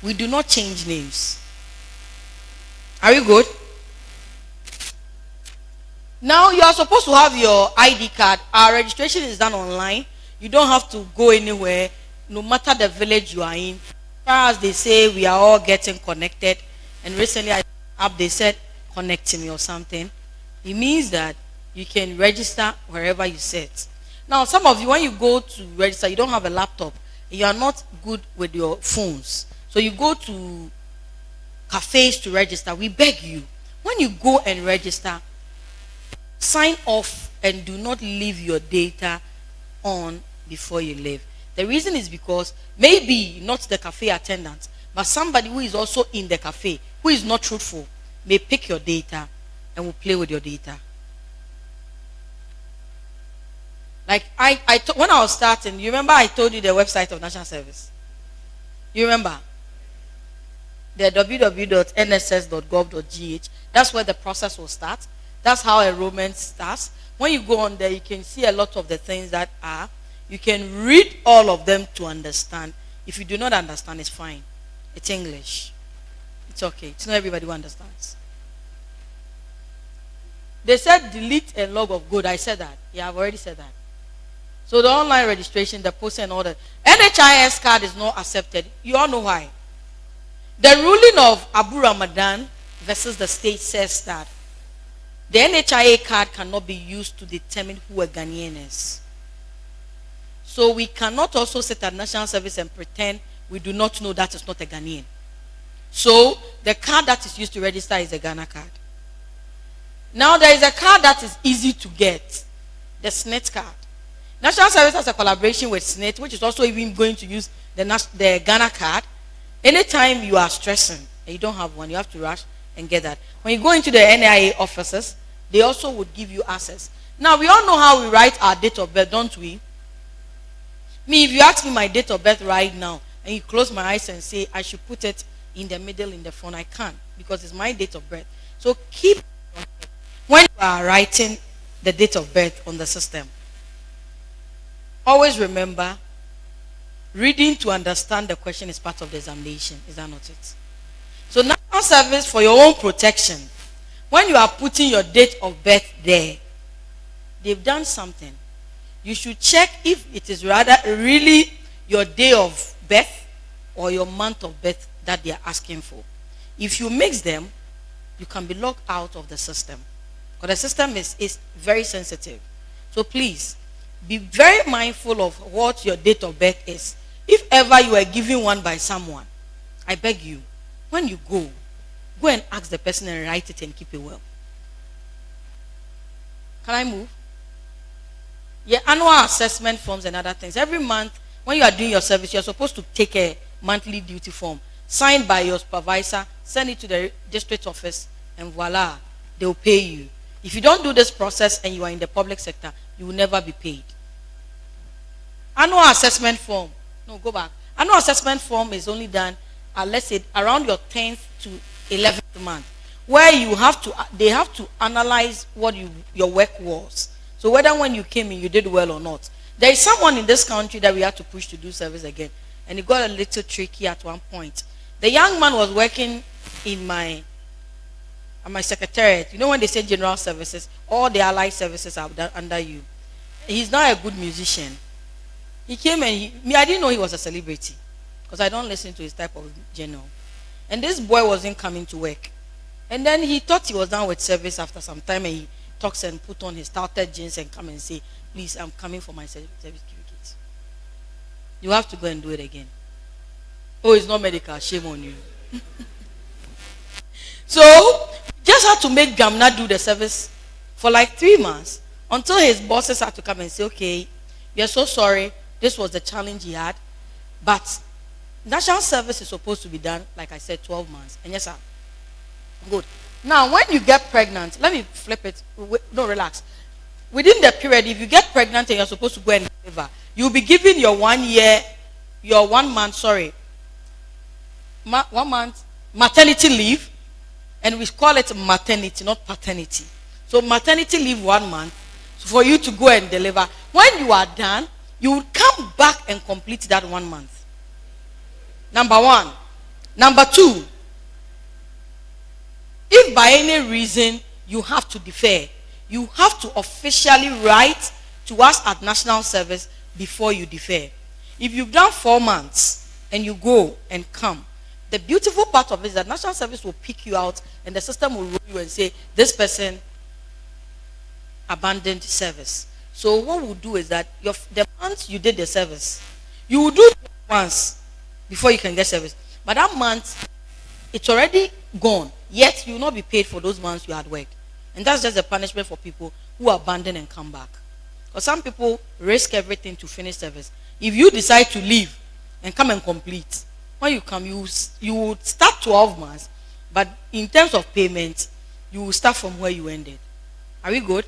We do not change names. Are you good? Now you are supposed to have your ID card. Our registration is done online. You don't have to go anywhere, no matter the village you are in. As far as they say, we are all getting connected. And recently they said connect me or something. It means that you can register wherever you sit. Now, some of you, when you go to register, you don't have a laptop. You are not good with your phones. So you go to cafes to register. We beg you, when you go and register, sign off and do not leave your data on before you leave. The reason is because maybe not the cafe attendant, but somebody who is also in the cafe, who is not truthful, may pick your data and will play with your data. Like when I was starting, you remember I told you the website of National Service? You remember? The www.nss.gov.gh. That's where the process will start. That's how enrollment starts. When you go on there, you can see a lot of the things that are. You can read all of them to understand. If you do not understand, it's fine. It's English. It's okay. It's not everybody who understands. They said delete a log of good. I said that. Yeah, I've already said that. So the online registration, the posting and all that. NHIS card is not accepted. You all know why. The ruling of Abu Ramadan versus the state says that the NHIA card cannot be used to determine who a Ghanaian is. So we cannot also sit at National Service and pretend we do not know that is not a Ghanaian. So the card that is used to register is a Ghana card. Now there is a card that is easy to get, the SNET card. National Service has a collaboration with SNET, which is also even going to use the Ghana card. Anytime you are stressing and you don't have one, you have to rush and get that. When you go into the NIA offices, they also would give you access. Now, we all know how we write our date of birth, don't we? Me, if you ask me my date of birth right now, and you close my eyes and say, I should put it in the middle in the front, I can't, because it's my date of birth. So keep, when you are writing the date of birth on the system, always remember, reading to understand the question is part of the examination. Is that not it? So National Service, for your own protection, when you are putting your date of birth there, they've done something. You should check if it is rather really your day of birth or your month of birth that they are asking for. If you mix them, you can be locked out of the system. Because the system is very sensitive. So please, be very mindful of what your date of birth is. If ever you are given one by someone, I beg you, when you go and ask the person and write it and keep it well. Can I move? Yeah, annual assessment forms and other things. Every month, when you are doing your service, you are supposed to take a monthly duty form, signed by your supervisor, send it to the district office, and voila, they will pay you. If you don't do this process and you are in the public sector, you will never be paid. Annual assessment form. No, go back. Annual assessment form is only done, let's say, around your 10th to 11th month, where they have to analyze what your work was. So whether when you came in, you did well or not. There is someone in this country that we had to push to do service again, and it got a little tricky at one point. The young man was working in my secretariat. You know when they say general services, all the allied services are under you. He's not a good musician. He came and I didn't know he was a celebrity because I don't listen to his type of general. And this boy wasn't coming to work. And then he thought he was done with service after some time, and he talks and put on his started jeans and come and say, please, I'm coming for my service certificate. You have to go and do it again. Oh, it's not medical. Shame on you. So, just had to make Gamna do the service for like 3 months until his bosses had to come and say, okay, we are so sorry. This was the challenge he had. But national service is supposed to be done, like I said, 12 months. And yes, sir. Good. Now, when you get pregnant, let me flip it. No, relax. Within the period, if you get pregnant and you're supposed to go and deliver, you'll be given your 1 month, 1 month maternity leave. And we call it maternity, not paternity. So maternity leave 1 month for you to go and deliver. When you are done, you will come back and complete that 1 month. Number one. Number two, if by any reason you have to defer, you have to officially write to us at National Service before you defer. If you've done 4 months and you go and come, the beautiful part of it is that National Service will pick you out and the system will roll you and say, this person abandoned service. So what we'll do is that the month you did the service, you will do it once before you can get service. But that month, it's already gone. Yet you will not be paid for those months you had worked. And that's just a punishment for people who abandon and come back. Because some people risk everything to finish service. If you decide to leave and come and complete, when you come, you would start 12 months, but in terms of payment, you will start from where you ended. Are we good?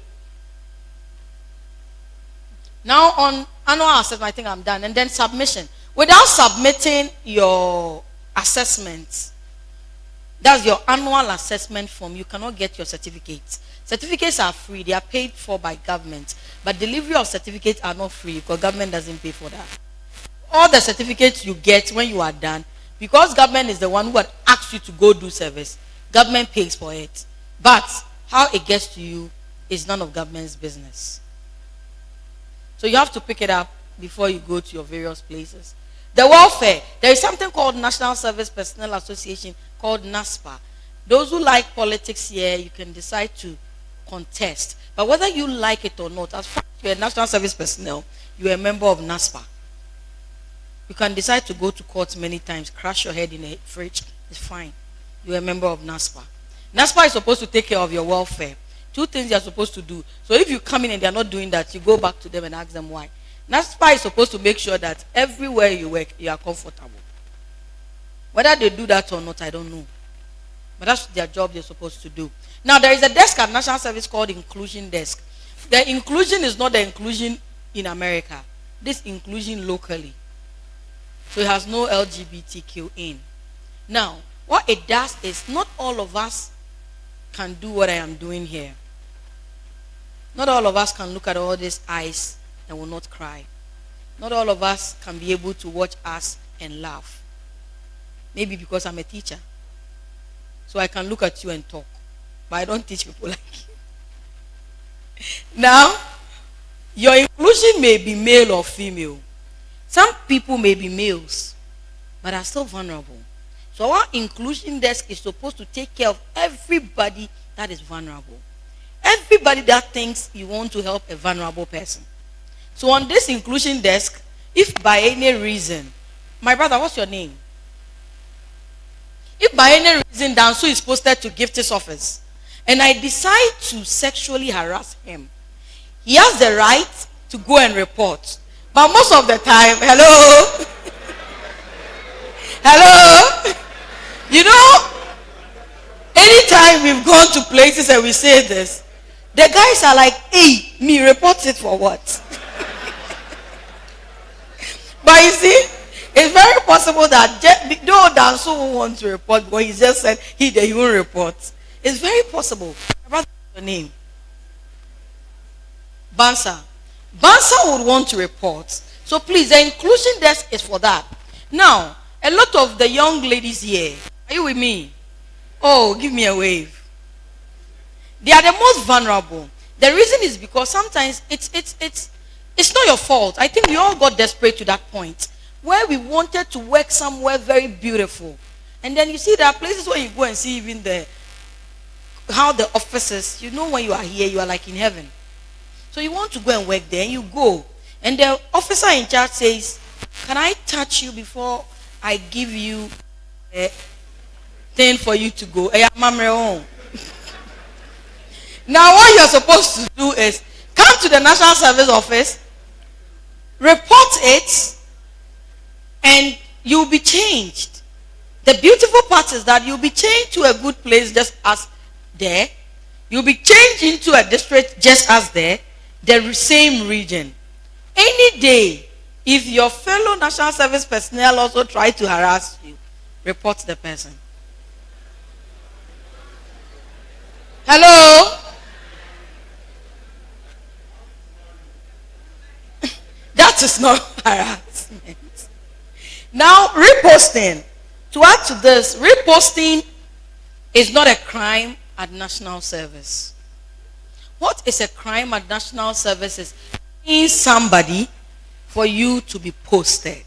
Now on annual assessment, I think I'm done. And then submission. Without submitting your assessments, that's your annual assessment form, you cannot get your certificates. Certificates are free. They are paid for by government. But delivery of certificates are not free because government doesn't pay for that. All the certificates you get when you are done, because government is the one who had asked you to go do service, government pays for it. But how it gets to you is none of government's business. So you have to pick it up before you go to your various places. The welfare. There is something called National Service Personnel Association called NASPA. Those who like politics here, you can decide to contest. But whether you like it or not, as far as you're a National Service Personnel, you're a member of NASPA. You can decide to go to court many times, crash your head in a fridge. It's fine. You're a member of NASPA. NASPA is supposed to take care of your welfare. 2 things you're supposed to do. So if you come in and they're not doing that, you go back to them and ask them why. NASPA is supposed to make sure that everywhere you work, you are comfortable. Whether they do that or not, I don't know. But that's their job they're supposed to do. Now, there is a desk at National Service called Inclusion Desk. The inclusion is not the inclusion in America. This inclusion locally. So it has no LGBTQ in. Now, what it does is not all of us can do what I am doing here. Not all of us can look at all these eyes and will not cry. Not all of us can be able to watch us and laugh. Maybe because I'm a teacher. So I can look at you and talk. But I don't teach people like you. Now, your inclusion may be male or female. Some people may be males, but are still vulnerable. So our inclusion desk is supposed to take care of everybody that is vulnerable. Everybody that thinks you want to help a vulnerable person. So on this inclusion desk, if by any reason, my brother, what's your name? If by any reason Dansu is posted to Gift's office, and I decide to sexually harass him, he has the right to go and report. But most of the time, hello? Hello? You know, anytime we've gone to places and we say this, the guys are like, hey, me, report it for what? But you see, it's very possible that though Dansu won't want to report, but he just said he won't report. It's very possible. What's your name? Bansa. Bansa would want to report. So please, the inclusion desk is for that. Now, a lot of the young ladies here, are you with me? Oh, give me a wave. They are the most vulnerable. The reason is because sometimes it's not your fault. I think we all got desperate to that point where we wanted to work somewhere very beautiful. And then you see there are places where you go and see even how the offices, you know, when you are here, you are like in heaven. So you want to go and work there, and you go. And the officer in charge says, can I touch you before I give you a thing for you to go? Now what you're supposed to do is come to the National Service Office, report it, and you'll be changed. The beautiful part is that you'll be changed to a good place just as there. You'll be changed into a district just as there. The same region. Any day, if your fellow National Service personnel also try to harass you, report the person. Hello? That is not harassment. Now, reposting. To add to this, reposting is not a crime at National Service. What is a crime at National Service is paying somebody for you to be posted.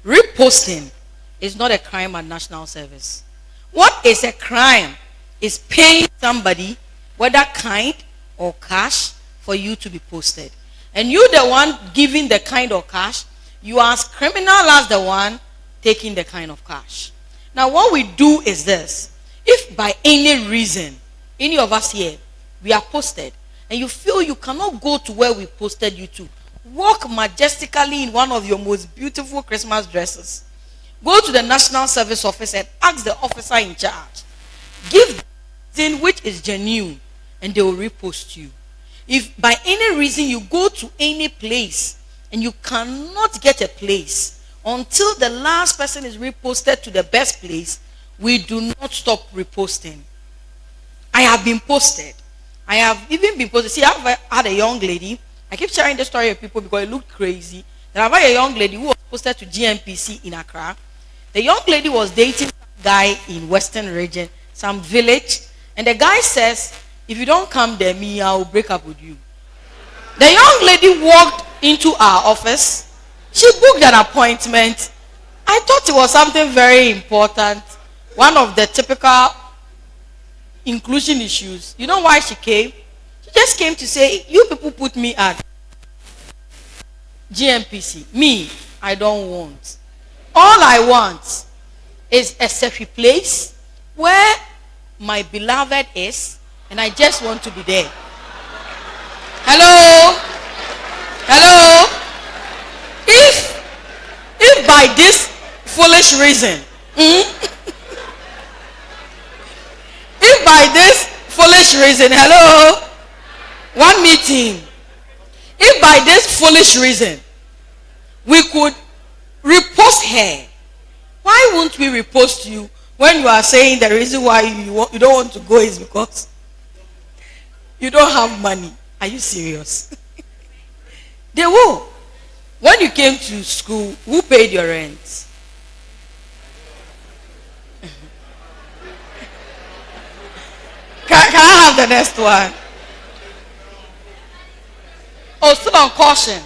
Reposting is not a crime at National Service. What is a crime is paying somebody, whether kind or cash, for you to be posted. And you the one giving the kind of cash, you are as criminal as the one taking the kind of cash. Now what we do is this. If by any reason, any of us here, we are posted, and you feel you cannot go to where we posted you to, walk majestically in one of your most beautiful Christmas dresses. Go to the National Service Office and ask the officer in charge. Give the thing which is genuine, and they will repost you. If by any reason you go to any place and you cannot get a place until the last person is reposted to the best place, we do not stop reposting. I have been posted. I have even been posted. See, I've had a young lady. I keep sharing the story of people because it looked crazy. That I've had a young lady who was posted to GMPC in Accra. The young lady was dating some guy in Western region, some village. And the guy says, if you don't come there, me, I will break up with you. The young lady walked into our office. She booked an appointment. I thought it was something very important. One of the typical inclusion issues. You know why she came? She just came to say, you people put me at GMPC. Me, I don't want. All I want is a safe place where my beloved is, and I just want to be there. Hello? Hello? If by this foolish reason, if by this foolish reason, hello, one meeting, if by this foolish reason we could repost her, why won't we repost you when you are saying the reason why you don't want to go is because you don't have money? Are you serious? They will. When you came to school, who paid your rent? Can I have the next one? Oh, still on caution.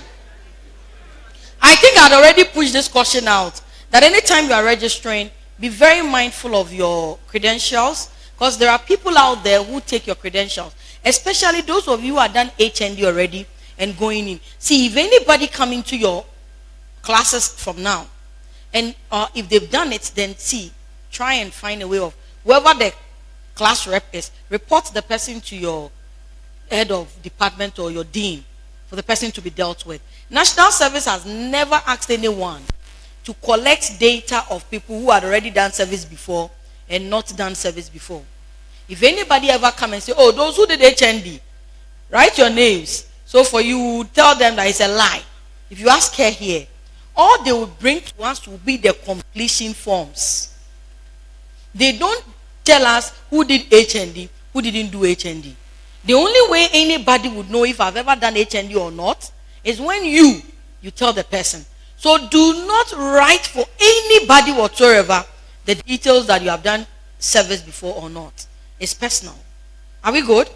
I think I'd already pushed this caution out. That anytime you are registering, be very mindful of your credentials. Because there are people out there who take your credentials. Especially those of you who have done HND already and going in. See, if anybody come into your classes from now, and if they've done it, then try and find a way of, whoever the class rep is, report the person to your head of department or your dean for the person to be dealt with. National Service has never asked anyone to collect data of people who had already done service before and not done service before. If anybody ever come and say, oh, those who did HND, write your names. So for you, tell them that it's a lie. If you ask her here, all they will bring to us will be the completion forms. They don't tell us who did HND, who didn't do HND. The only way anybody would know if I've ever done HND or not is when you tell the person. So do not write for anybody whatsoever the details that you have done service before or not. It's personal. Are we good?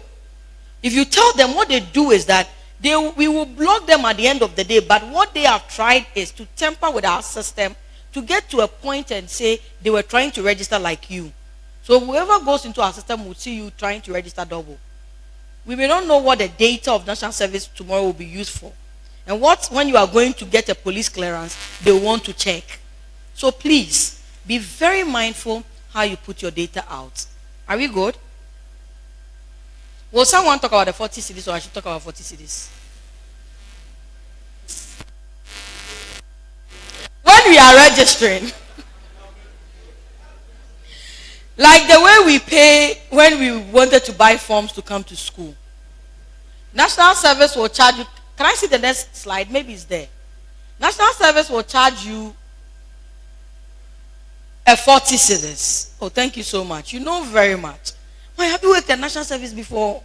If you tell them, what they do is that we will block them at the end of the day, but what they have tried is to tamper with our system to get to a point and say they were trying to register like you. So whoever goes into our system will see you trying to register double. We may not know what the data of National Service tomorrow will be used for. And when you are going to get a police clearance, they want to check. So please, be very mindful how you put your data out. Are we good? Will someone talk about the 40 cities, or I should talk about 40 cities? When we are registering, like the way we pay when we wanted to buy forms to come to school. National Service will charge you. Can I see the next slide? Maybe it's there. National Service will charge you a 40 cedis. Oh, thank you so much. You know very much. Why have you worked at National Service before?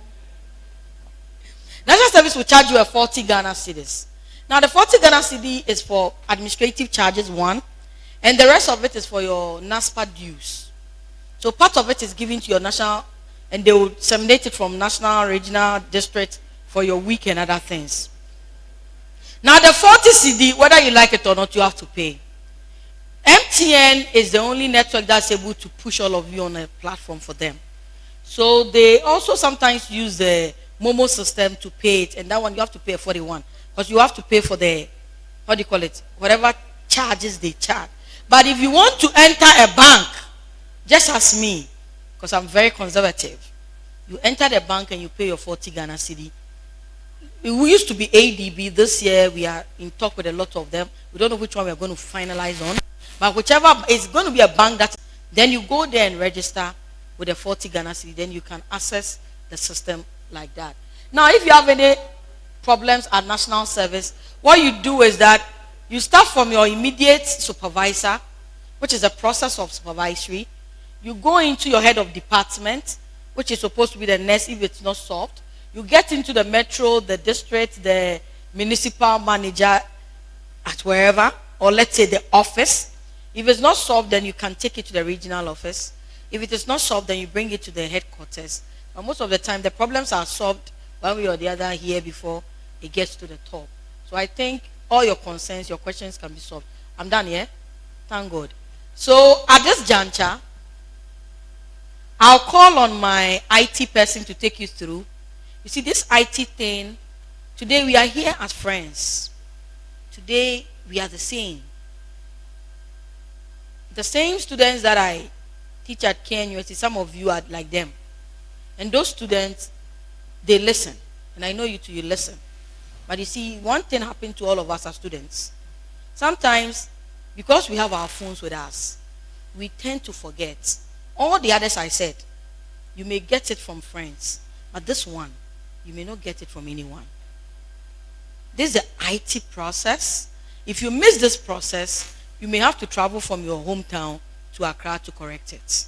National Service will charge you a 40 Ghana cedis. Now, the 40 Ghana cedi is for administrative charges, one, and the rest of it is for your NASPA dues. So part of it is given to your national, and they will disseminate it from national, regional, district for your week and other things. Now, the 40 cedi, whether you like it or not, you have to pay. MTN is the only network that's able to push all of you on a platform for them. So they also sometimes use the Momo system to pay it, and that one you have to pay 41 because you have to pay for the, what do you call it, whatever charges they charge. But if you want to enter a bank, just ask me, because I'm very conservative. You enter the bank and you pay your 40 Ghana cedi. we used to be ADB. This year we are in talk with a lot of them. We don't know which one we are going to finalize on. But whichever, it's going to be a bank that, then you go there and register with a 40 Ghana cedi, then you can access the system like that. Now, if you have any problems at national service, what you do is that you start from your immediate supervisor, which is a process of supervisory. You go into your head of department, which is supposed to be the next if it's not solved. You get into the metro, the district, the municipal manager at wherever, or let's say the office. If it's not solved, then you can take it to the regional office. If it is not solved, then you bring it to the headquarters. But most of the time, the problems are solved one way or the other here before it gets to the top. So I think all your concerns, your questions can be solved. I'm done here. Thank God. So at this juncture, I'll call on my IT person to take you through. You see, this IT thing, today we are here as friends. Today we are the same. The same students that I teach at KNUST, some of you are like them. And those students, they listen. And I know you too, you listen. But you see, one thing happened to all of us as students. Sometimes, because we have our phones with us, we tend to forget. All the others I said, you may get it from friends. But this one, you may not get it from anyone. This is the IT process. If you miss this process, you may have to travel from your hometown to Accra to correct it.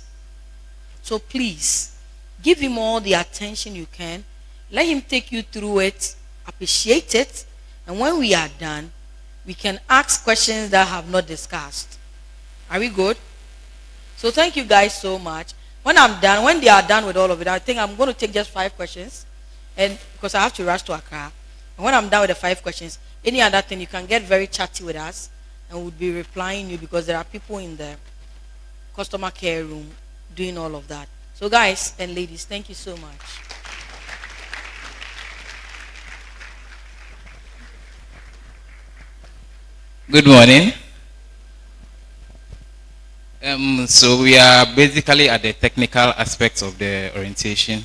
So please, give him all the attention you can. Let him take you through it, appreciate it, and when we are done, we can ask questions that have not discussed. Are we good? So thank you guys so much. When I'm done, when they are done with all of it, I think I'm going to take just 5 questions. And because I have to rush to Accra. And when I'm done with the 5 questions, any other thing, you can get very chatty with us. And we'll be replying you because there are people in the customer care room doing all of that. So guys and ladies, thank you so much. Good morning. So we are basically at the technical aspects of the orientation,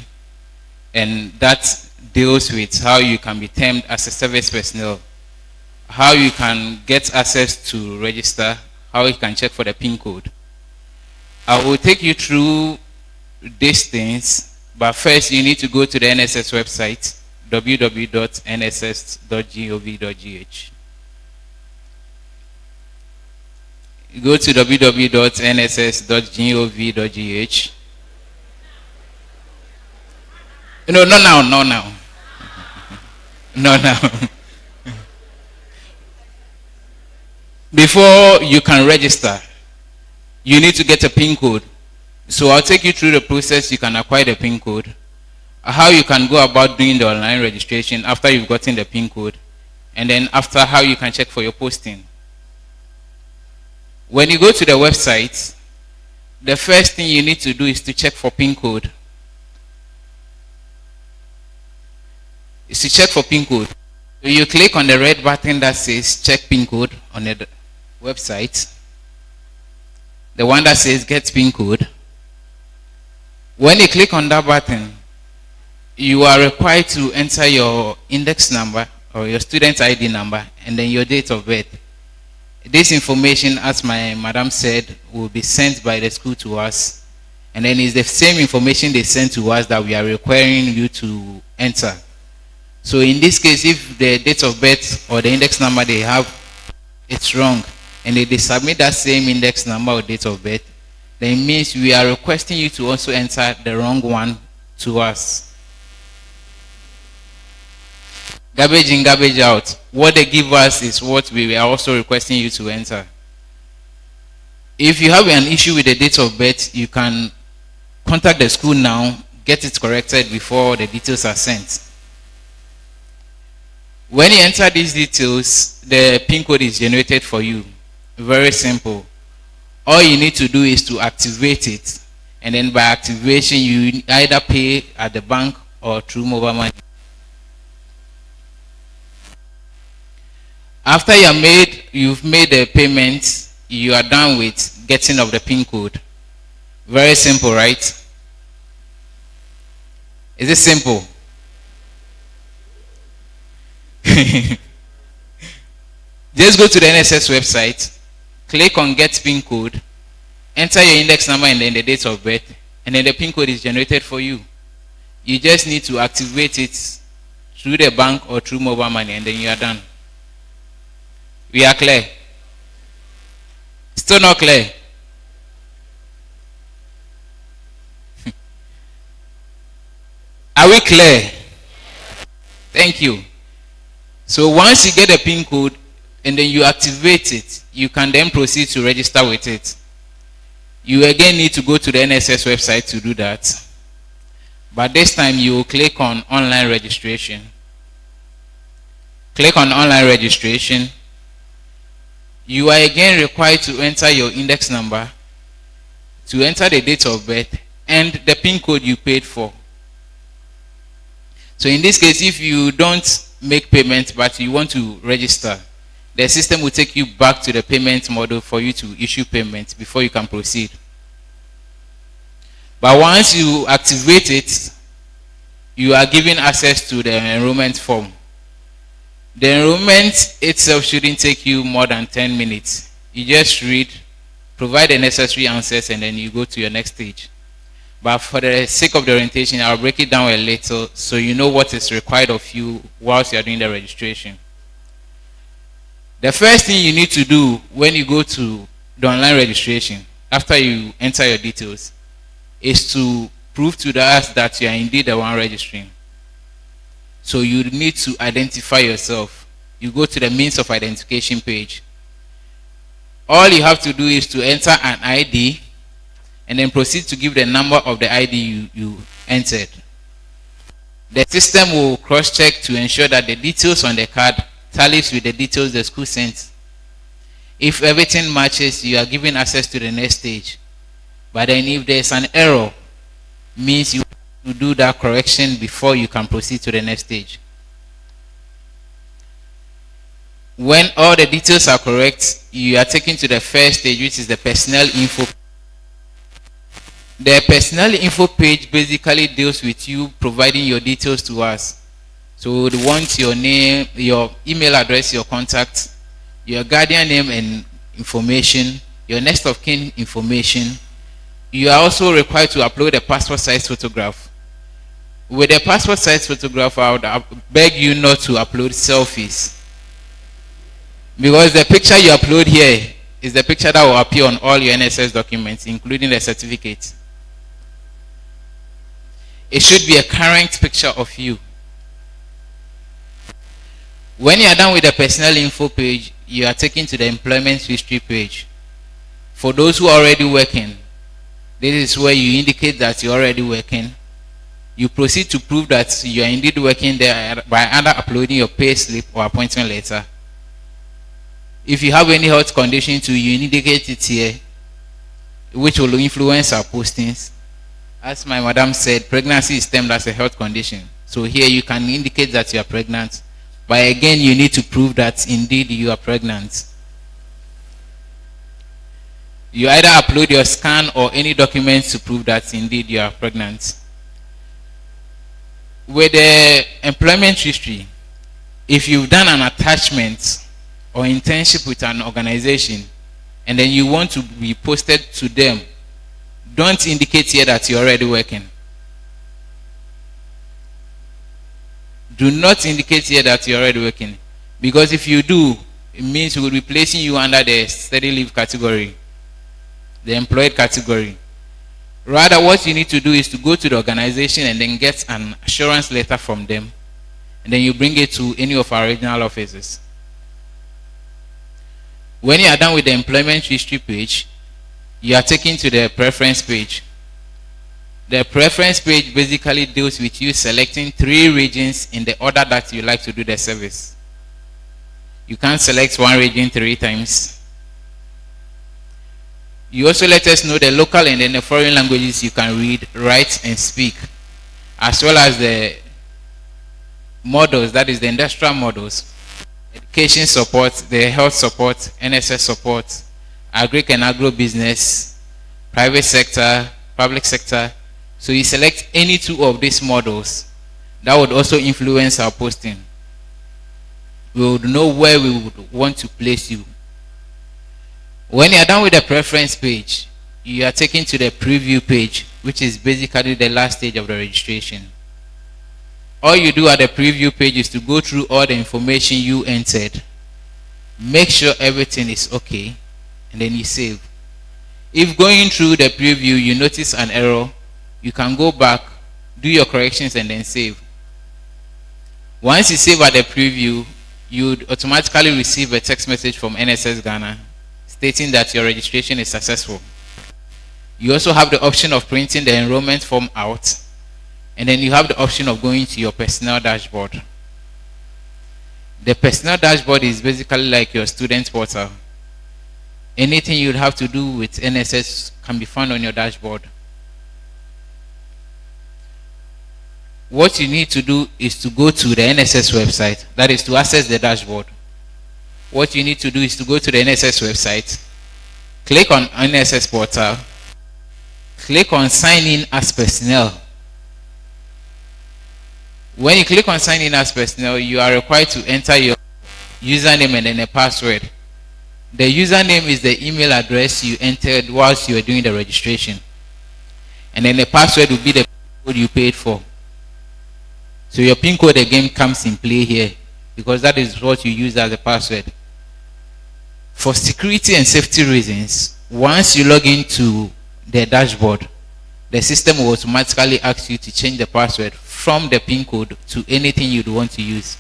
and that deals with how you can be termed as a service personnel, how you can get access to register, how you can check for the PIN code. I will take you through these things, but first you need to go to the NSS website, www.nss.gov.gh. Go to www.nss.gov.gh. No, not now, not now. Not now. Before you can register, you need to get a PIN code. So I'll take you through the process you can acquire the PIN code, how you can go about doing the online registration after you've gotten the PIN code, and then after how you can check for your posting. When you go to the website, the first thing you need to do is to check for PIN code. Is to check for PIN code. So you click on the red button that says check PIN code on the website. The one that says get PIN code. When you click on that button, you are required to enter your index number or your student ID number and then your date of birth. This information, as my madam said, will be sent by the school to us, and then it's the same information they sent to us that we are requiring you to enter. So in this case, if the date of birth or the index number they have, it's wrong, and they submit that same index number or date of birth, then it means we are requesting you to also enter the wrong one to us. Garbage in, garbage out. What they give us is what we are also requesting you to enter. If you have an issue with the date of birth, you can contact the school now, get it corrected before the details are sent. When you enter these details, the PIN code is generated for you. Very simple. All you need to do is to activate it, and then by activation, you either pay at the bank or through mobile money. After you've made the payment, you are done with getting of the PIN code. Very simple, right? Is it simple? Just go to the NSS website, click on Get PIN code, enter your index number and then the date of birth, and then the PIN code is generated for you. You just need to activate it through the bank or through mobile money, and then you are done. We are clear? Still not clear? Are we clear? Thank you. So once you get a PIN code and then you activate it, you can then proceed to register with it. You again need to go to the NSS website to do that. But this time you will click on online registration. Click on online registration. You are again required to enter your index number, to enter the date of birth, and the PIN code you paid for. So in this case, if you don't make payment but you want to register, the system will take you back to the payment model for you to issue payment before you can proceed. But once you activate it, you are given access to the enrollment form. The enrollment itself shouldn't take you more than 10 minutes. You just read, provide the necessary answers, and then you go to your next stage. But for the sake of the orientation, I'll break it down a little so you know what is required of you whilst you are doing the registration. The first thing you need to do when you go to the online registration, after you enter your details, is to prove to us that you are indeed the one registering. So you need to identify yourself. You go to the means of identification page. All you have to do is to enter an ID and then proceed to give the number of the ID you entered. The system will cross-check to ensure that the details on the card tallies with the details the school sent. If everything matches, you are given access to the next stage. But then if there is an error, means you have to do that correction before you can proceed to the next stage. When all the details are correct, you are taken to the first stage, which is the personnel info. The personnel info page basically deals with you providing your details to us. So we want your name, your email address, your contact, your guardian name and information, your next of kin information. You are also required to upload a passport size photograph. With a passport size photograph, I would beg you not to upload selfies, because the picture you upload here is the picture that will appear on all your NSS documents, including the certificate. It should be a current picture of you. When you are done with the personnel info page, you are taken to the employment history page. For those who are already working, this is where you indicate that you're already working. You proceed to prove that you are indeed working there by either uploading your pay slip or appointment letter. If you have any health condition too, you indicate it here, which will influence our postings. As my madam said, pregnancy is termed as a health condition. So here you can indicate that you are pregnant. But again, you need to prove that indeed you are pregnant. You either upload your scan or any documents to prove that indeed you are pregnant. With the employment history, if you've done an attachment or internship with an organization and then you want to be posted to them, don't indicate here that you're already working. Do not indicate here that you're already working, because if you do, it means we will be placing you under the study leave category, the employed category. Rather, what you need to do is to go to the organization and then get an assurance letter from them, and then you bring it to any of our regional offices. When you are done with the employment history page, you are taken to the preference page. The preference page basically deals with you selecting 3 regions in the order that you like to do the service. You can't select one region 3 times. You also let us know the local and then the foreign languages you can read, write, and speak, as well as the models, that is the industrial models, education support, the health support, NSS support, agri and agro business, private sector, public sector. So you select any 2 of these models. That would also influence our posting. we would know where we would want to place you. When you are done with the preference page, you are taken to the preview page, which is basically the last stage of the registration. All you do at the preview page is to go through all the information you entered, make sure everything is okay, and then you save. If going through the preview you notice an error, you can go back, do your corrections, and then save. Once you save at the preview, you would automatically receive a text message from NSS Ghana stating that your registration is successful. You also have the option of printing the enrollment form out, and then you have the option of going to your personal dashboard. The personal dashboard is basically like your student portal. Anything you'd have to do with NSS can be found on your dashboard. What you need to do is to go to the NSS website, that is to access the dashboard. What you need to do is to go to the NSS website, click on NSS portal, click on sign in as personnel. When you click on sign in as personnel, you are required to enter your username and then a password. The username is the email address you entered whilst you were doing the registration. And then the password will be the code you paid for. So your PIN code again comes in play here, because that is what you use as a password. For security and safety reasons, once you log into the dashboard, the system will automatically ask you to change the password from the PIN code to anything you'd want to use.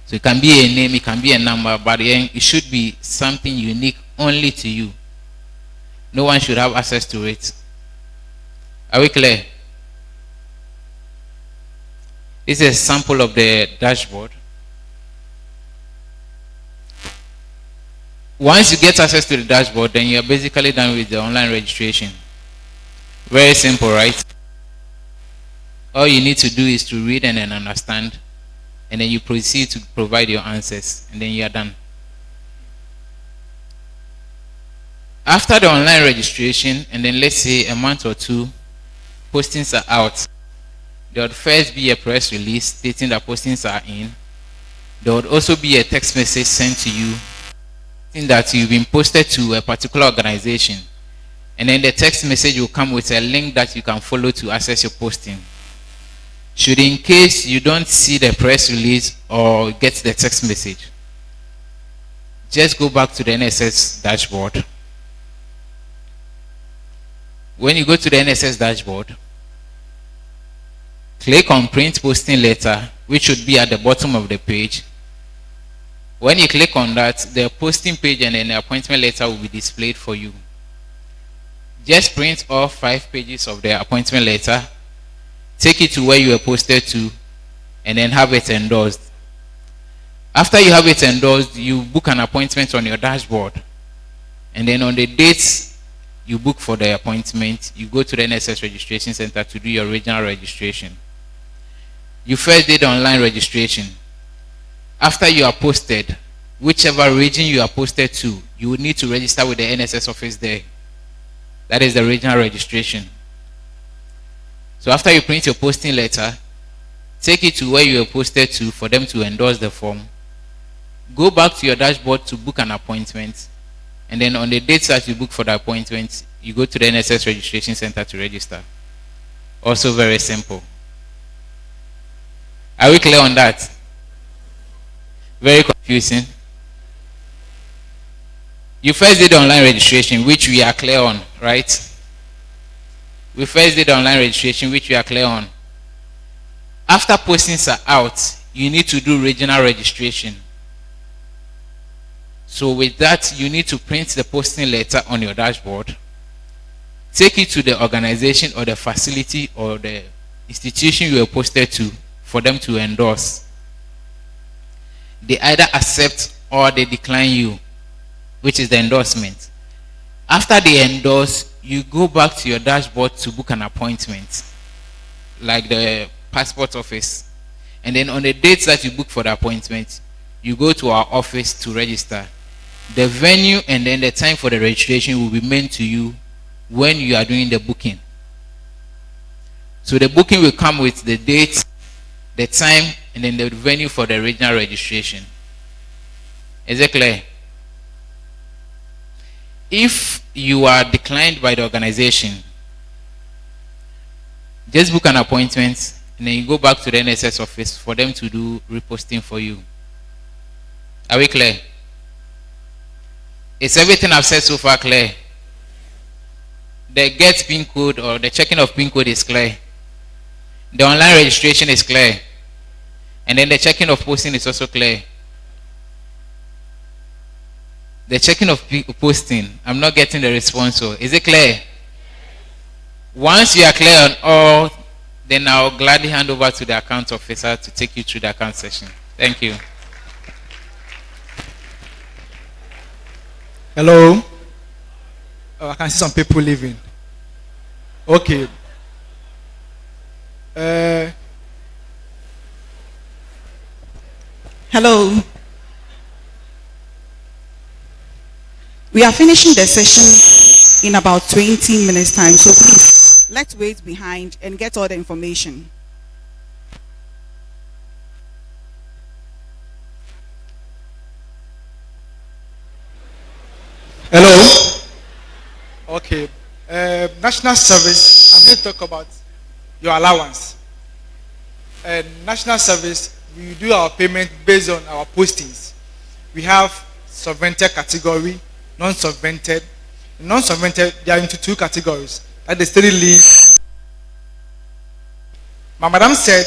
So it can be a name, it can be a number, but it should be something unique only to you. No one should have access to it. Are we clear? This is a sample of the dashboard. Once you get access to the dashboard, then you are basically done with the online registration. Very simple, right? All you need to do is to read and then understand, and then you proceed to provide your answers, and then you are done. After the online registration, and then let's say a month or two, postings are out. There would first be a press release stating that postings are in. There would also be a text message sent to you stating that you've been posted to a particular organization. And then the text message will come with a link that you can follow to access your posting. Should in case you don't see the press release or get the text message, just go back to the NSS dashboard. When you go to the NSS dashboard, click on print posting letter, which should be at the bottom of the page. When you click on that, the posting page and then the appointment letter will be displayed for you. Just print all 5 pages of the appointment letter, take it to where you were posted to, and then have it endorsed. After you have it endorsed, you book an appointment on your dashboard. And then on the dates you book for the appointment, you go to the NSS registration center to do your regional registration. You first did online registration. After you are posted, whichever region you are posted to, you will need to register with the NSS office there. That is the regional registration. So after you print your posting letter, take it to where you are posted to for them to endorse the form. Go back to your dashboard to book an appointment. And then on the dates that you book for the appointment, you go to the NSS registration center to register. Also very simple. Are we clear on that? Very confusing. You first did online registration, which we are clear on, right? We first did online registration, which we are clear on. After postings are out, you need to do regional registration. So with that, you need to print the posting letter on your dashboard, take it to the organization or the facility or the institution you were posted to for them to endorse. They either accept or they decline you, which is the endorsement. After they endorse, you go back to your dashboard to book an appointment, like the passport office. And then on the dates that you book for the appointment, you go to our office to register. The venue and then the time for the registration will be mailed to you when you are doing the booking. So the booking will come with the date, the time, and then the venue for the regional registration. Is it clear? If you are declined by the organization, just book an appointment and then you go back to the NSS office for them to do reposting for you. Are we clear? Is everything I've said so far clear? The get PIN code or the checking of PIN code is clear. The online registration is clear. And then the checking of posting is also clear. The checking of posting, I'm not getting the response. So is it clear? Once you are clear on all, then I'll gladly hand over to the account officer to take you through the account session. Thank you. Hello. Oh, I can see some people leaving. Okay. Hello. We are finishing the session in about 20 minutes time, so please, let's wait behind and get all the information. Hello. Okay. National service, I'm here to talk about your allowance. National service, we do our payment based on our postings. We have subvented category, non-subvented. Non-subvented, they are into two categories. That the steady leave. My madam said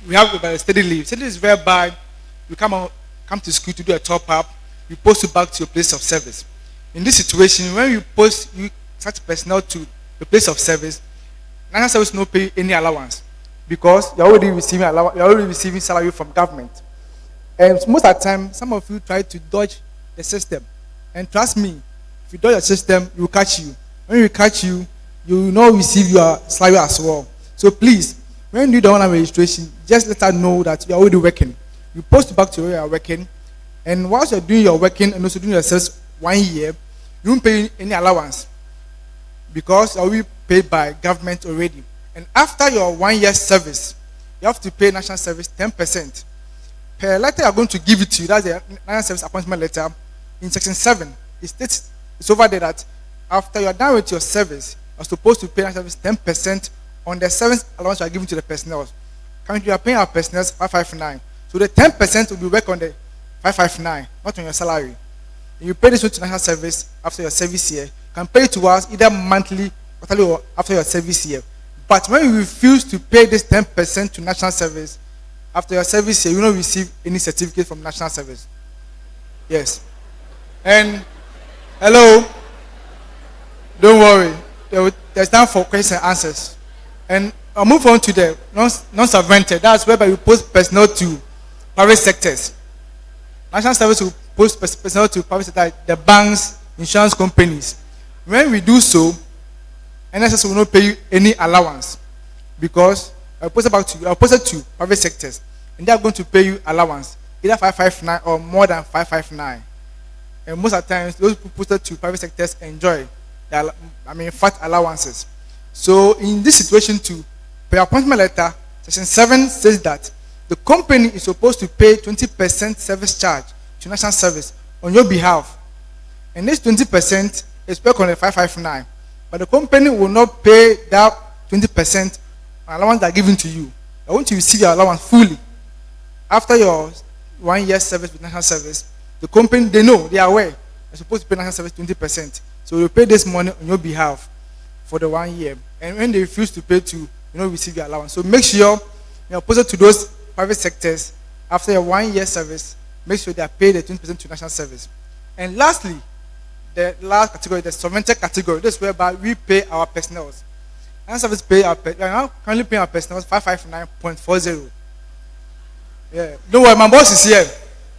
we have about a steady leave. Steady is whereby you come to school to do a top up, you post it back to your place of service. In this situation, when you post such personnel to the place of service, national service no pay any allowance because you're already receiving salary from government. And most of the time, some of you try to dodge the system. And trust me, if you dodge the system, it will catch you. When we catch you, you will not receive your salary as well. So please, when you do the online registration, just let us know that you are already working. You post back to where you are working, and whilst you're doing your working and also doing your service 1 year, you won't pay any allowance because you are already paid by government already. And after your 1 year service, you have to pay national service 10%. Per letter I'm going to give it to you, that's the national service appointment letter. In section 7, it states it's over there that after you're done with your service, you're supposed to pay national service 10% on the service allowance you are giving to the personnel. Currently, you are paying our personnel 559. So the 10% will be work on the 559, not on your salary. You pay this to national service after your service year. You can pay it to us either monthly, quarterly, or after your service year. But when you refuse to pay this 10% to national service after your service year, you will not receive any certificate from national service. Yes. And hello, don't worry. There's time for questions and answers. And I'll move on to the non-subvented. That's whereby you post personnel to private sectors. National service will post personnel to private sector, the banks, insurance companies. When we do so, NSS will not pay you any allowance because I posted to private sectors, and they are going to pay you allowance, either 559 or more than 559. And most of the times, those who posted to private sectors enjoy fat allowances. So in this situation too, per appointment letter, section 7 says that the company is supposed to pay 20% service charge to national service on your behalf. And this 20% is paid on the 559. But the company will not pay that 20% allowance that are given to you. I want you to receive your allowance fully. After your 1 year service with national service, the company, they know, they are aware, they're supposed to pay national service 20%. So they'll pay this money on your behalf for the 1 year. And when they refuse to pay to, receive your allowance. So make sure you're opposite to those private sectors after your 1 year service, make sure they are paid the 20% to national service. And lastly, the last category, the subvented category, this is whereby we pay our personnel. National service we are now currently paying our personnel 559.40. Yeah. Don't worry, my boss is here.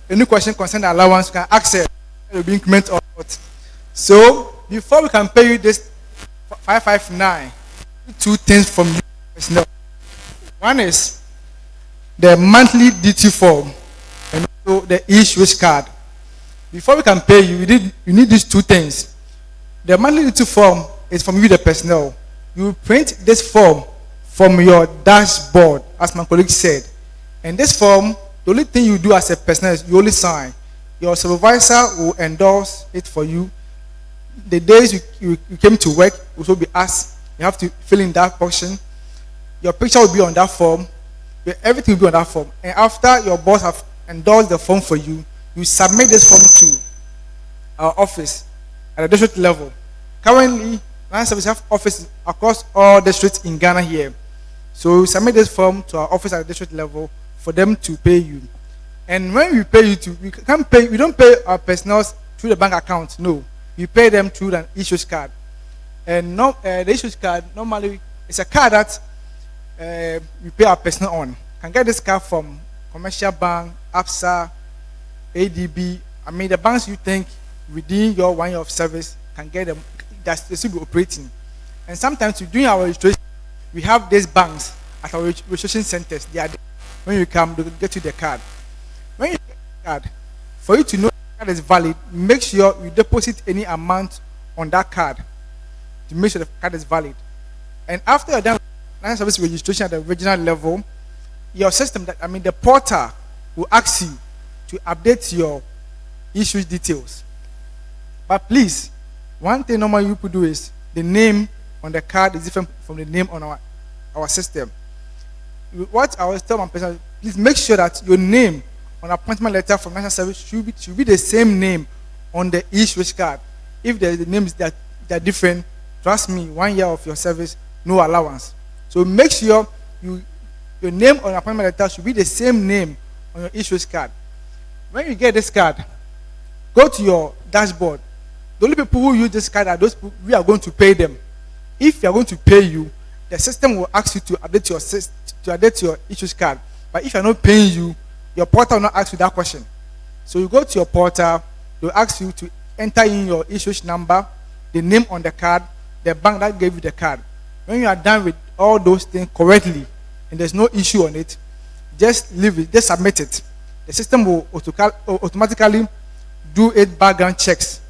Any question concerning the allowance, you can ask her. It will be increment or not. So before we can pay you this 559, two things from you personnel. One is the monthly duty form and also the e-switch card. Before we can pay you, you need these two things. The monthly duty form is from you, the personnel. You print this form from your dashboard, as my colleague said. And this form, the only thing you do as a personnel is you only sign. Your supervisor will endorse it for you. The days you came to work will also be asked. You have to fill in that portion. Your picture will be on that form. Everything will be on that form. And after your boss have endorsed the form for you, you submit this form to our office at the district level. Currently, National Service have offices across all districts in Ghana here. So we submit this form to our office at the district level for them to pay you. And when we pay you, we don't pay our personnel through the bank account. No, we pay them through an issues card. And the issues card normally it's a card that we pay our personnel on. Can get this card from Commercial Bank, ABSA, ADB. I mean the banks you think within your 1 year of service can get them. That they should be operating. And sometimes during our registration, we have these banks at our registration centers. They are there. When you come, they will get you the card. When you get the card, for you to know the card is valid, make sure you deposit any amount on that card to make sure the card is valid. And after you're done with National Service registration at the regional level, your system, the portal will ask you to update your issue details. But please, one thing normally you could do is the name on the card is different from the name on our system. What I always tell my person, please make sure that your name on appointment letter from National Service should be the same name on the e-switch card. If the names that are different, trust me, 1 year of your service, no allowance. So make sure your name on appointment letter should be the same name on your e-switch card. When you get this card, go to your dashboard. The only people who use this card are those people we are going to pay them. If we are going to pay you, the system will ask you to update your issues card. But if you are not paying you, your portal will not ask you that question. So you go to your portal, they'll ask you to enter in your issues number, the name on the card, the bank that gave you the card. When you are done with all those things correctly, and there's no issue on it, just leave it, just submit it. The system will automatically do 8 background checks.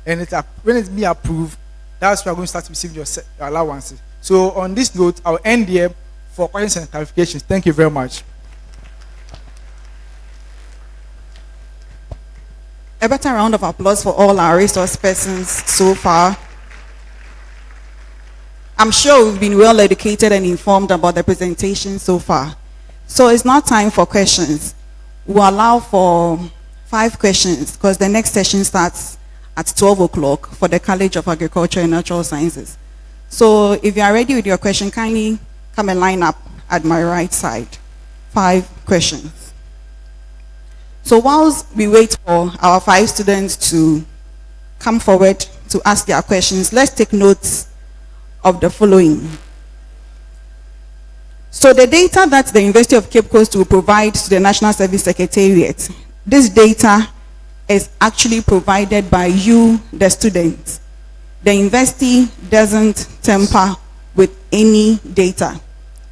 And when it's been approved, that's when you're going to start receiving your allowances. So on this note, I'll end here for questions and clarifications. Thank you very much. A better round of applause for all our resource persons so far. I'm sure we've been well educated and informed about the presentation so far. So it's not time for questions. We'll allow for 5 questions because the next session starts at 12 o'clock for the College of Agriculture and Natural Sciences. So if you are ready with your question, kindly come and line up at my right side. 5 questions. So whilst we wait for our 5 students to come forward to ask their questions, let's take notes of the following. So the data that the University of Cape Coast will provide to the National Service Secretariat, this data is actually provided by you, the students. The university doesn't tamper with any data.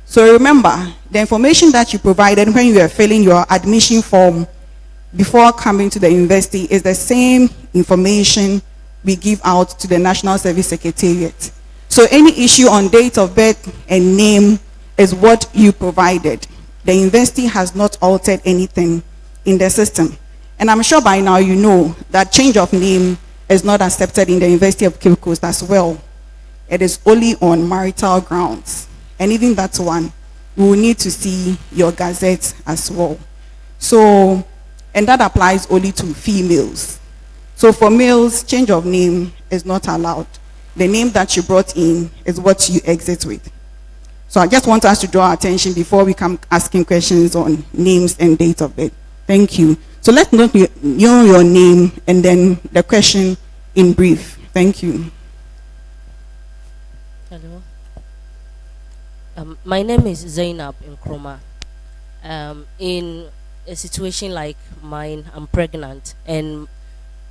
So remember, the information that you provided when you were filling your admission form before coming to the university is the same information we give out to the National Service Secretariat. So any issue on date of birth and name is what you provided. The university has not altered anything in the system. And I'm sure by now you know that change of name is not accepted in the University of Cape Coast as well. It is only on marital grounds. And even that one, we will need to see your gazette as well. So, and that applies only to females. So for males, change of name is not allowed. The name that you brought in is what you exit with. So I just want us to draw attention before we come asking questions on names and date of birth. Thank you. So let's know your name and then the question in brief. Thank you. Hello. My name is Zainab Nkrumah. In a situation like mine, I'm pregnant and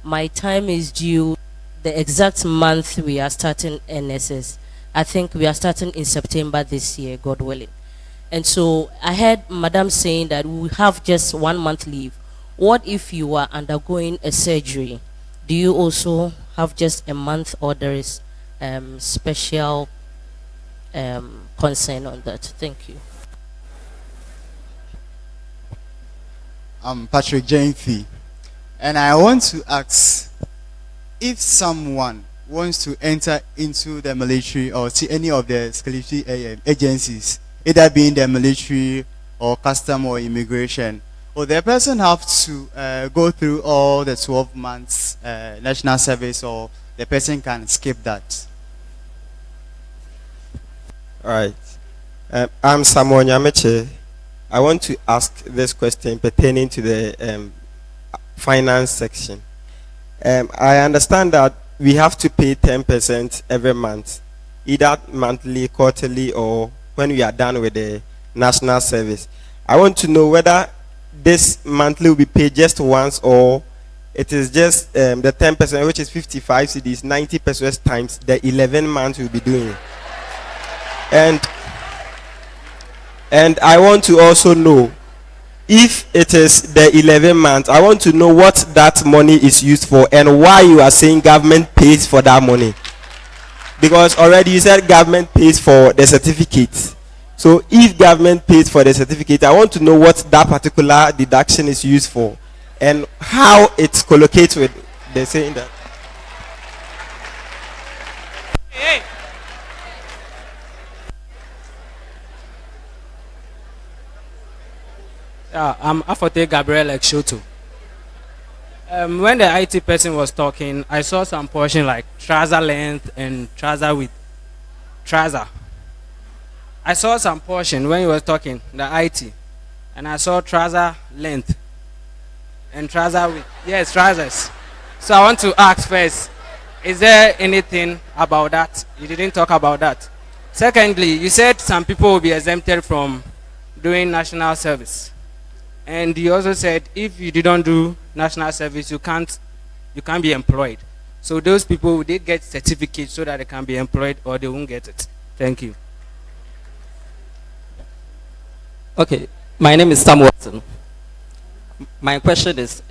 my time is due the exact month we are starting NSS. I think we are starting in September this year, God willing. And so I heard Madam saying that we have just 1 month leave. What if you are undergoing a surgery? Do you also have just a month, or there is special concern on that? Thank you. I'm Patrick Jainfi, and I want to ask if someone wants to enter into the military or see any of the security agencies, either being the military or custom or immigration, will the person have to go through all the 12 months national service, or the person can skip that? All right. I'm Samuel Nyameche. I want to ask this question pertaining to the finance section. I understand that we have to pay 10% every month, either monthly, quarterly, or when we are done with the national service. I want to know whether this monthly will be paid just once, or it is just the 10%, which is 55 cedis, 90 pesos times the 11 months we'll be doing. And I want to also know, if it is the 11 months, I want to know what that money is used for and why you are saying government pays for that money. Because already you said government pays for the certificate. So if government pays for the certificate, I want to know what that particular deduction is used for and how it collocates with the saying that. Hey. I'm Afote Gabriel Ekshoto. When the IT person was talking, I saw some portion like trouser length and trouser with trouser. I saw some portion when he was talking, the IT, and I saw trouser length and trouser with, yes, trousers. So I want to ask first, is there anything about that? You didn't talk about that. Secondly, you said some people will be exempted from doing national service. And you also said if you didn't do national service, you can't be employed. So those people, will they get certificates so that they can be employed, or they won't get it? Thank you. Okay, my name is Sam Watson. My question is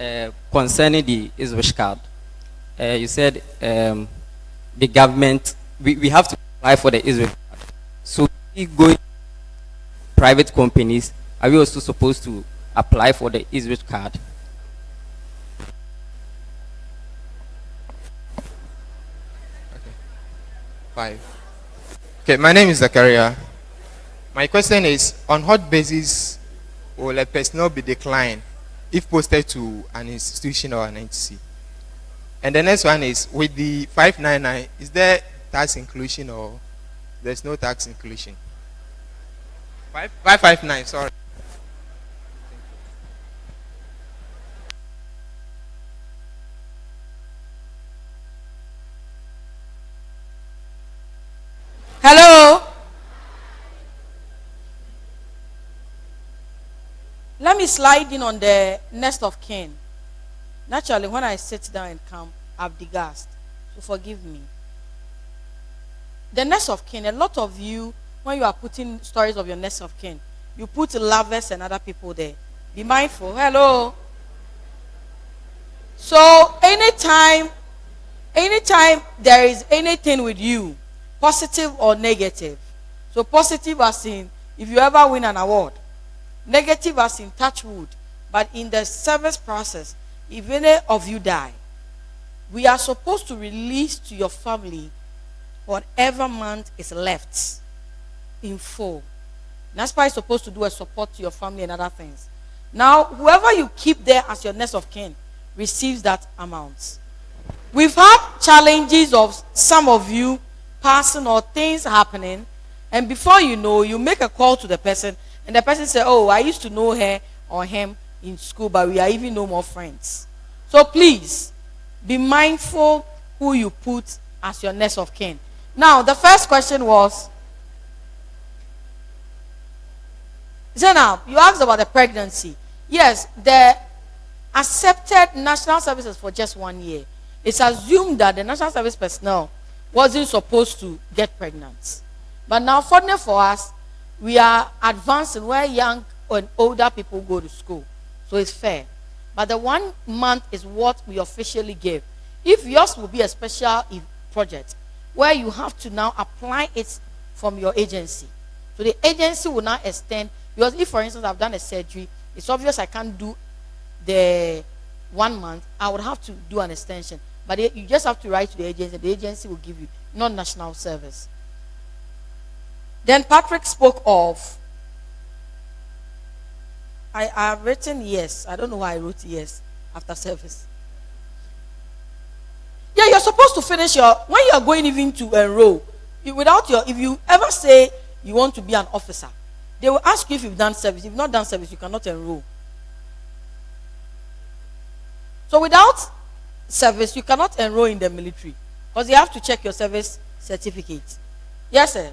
concerning the Israel card. You said the government, we have to apply for the Israel card. So we go to private companies, are we also supposed to apply for the Israel card? Okay. 5. Okay, my name is Zakaria. My question is, on what basis will a personnel be declined if posted to an institution or an entity? And the next one is, with the 599, is there tax inclusion or there's no tax inclusion? 559, sorry. Hello? Let me slide in on the next of kin. Naturally, when I sit down and come, I've degassed. So forgive me. The next of kin, a lot of you, when you are putting stories of your next of kin, you put lovers and other people there. Be mindful. Hello? So anytime there is anything with you, positive or negative. So positive as in if you ever win an award. Negative as in touch wood. But in the service process, if any of you die, we are supposed to release to your family whatever month is left in full. That's why you're supposed to do a support to your family and other things. Now, whoever you keep there as your next of kin receives that amount. We've had challenges of some of you passing or things happening, and before you know, you make a call to the person, and the person says, oh, I used to know her or him in school, but we are even no more friends. So please, be mindful who you put as your next of kin. Now, the first question was, Zainab, you asked about the pregnancy. Yes, the accepted national services for just 1 year. It's assumed that the national service personnel wasn't supposed to get pregnant. But now, fortunately for us, we are advancing where young and older people go to school. So it's fair. But the 1 month is what we officially give. If yours will be a special project where you have to now apply it from your agency. So the agency will now extend, because if, for instance, I've done a surgery, it's obvious I can't do the 1 month, I would have to do an extension. But you just have to write to the agency. The agency will give you, not national service. Then Patrick spoke of, I have written yes. I don't know why I wrote yes after service. Yeah, you're supposed to finish when you're going even to enroll, if you ever say you want to be an officer, they will ask you if you've done service. If you've not done service, you cannot enroll. So without service, you cannot enroll in the military because you have to check your service certificate. Yes, sir.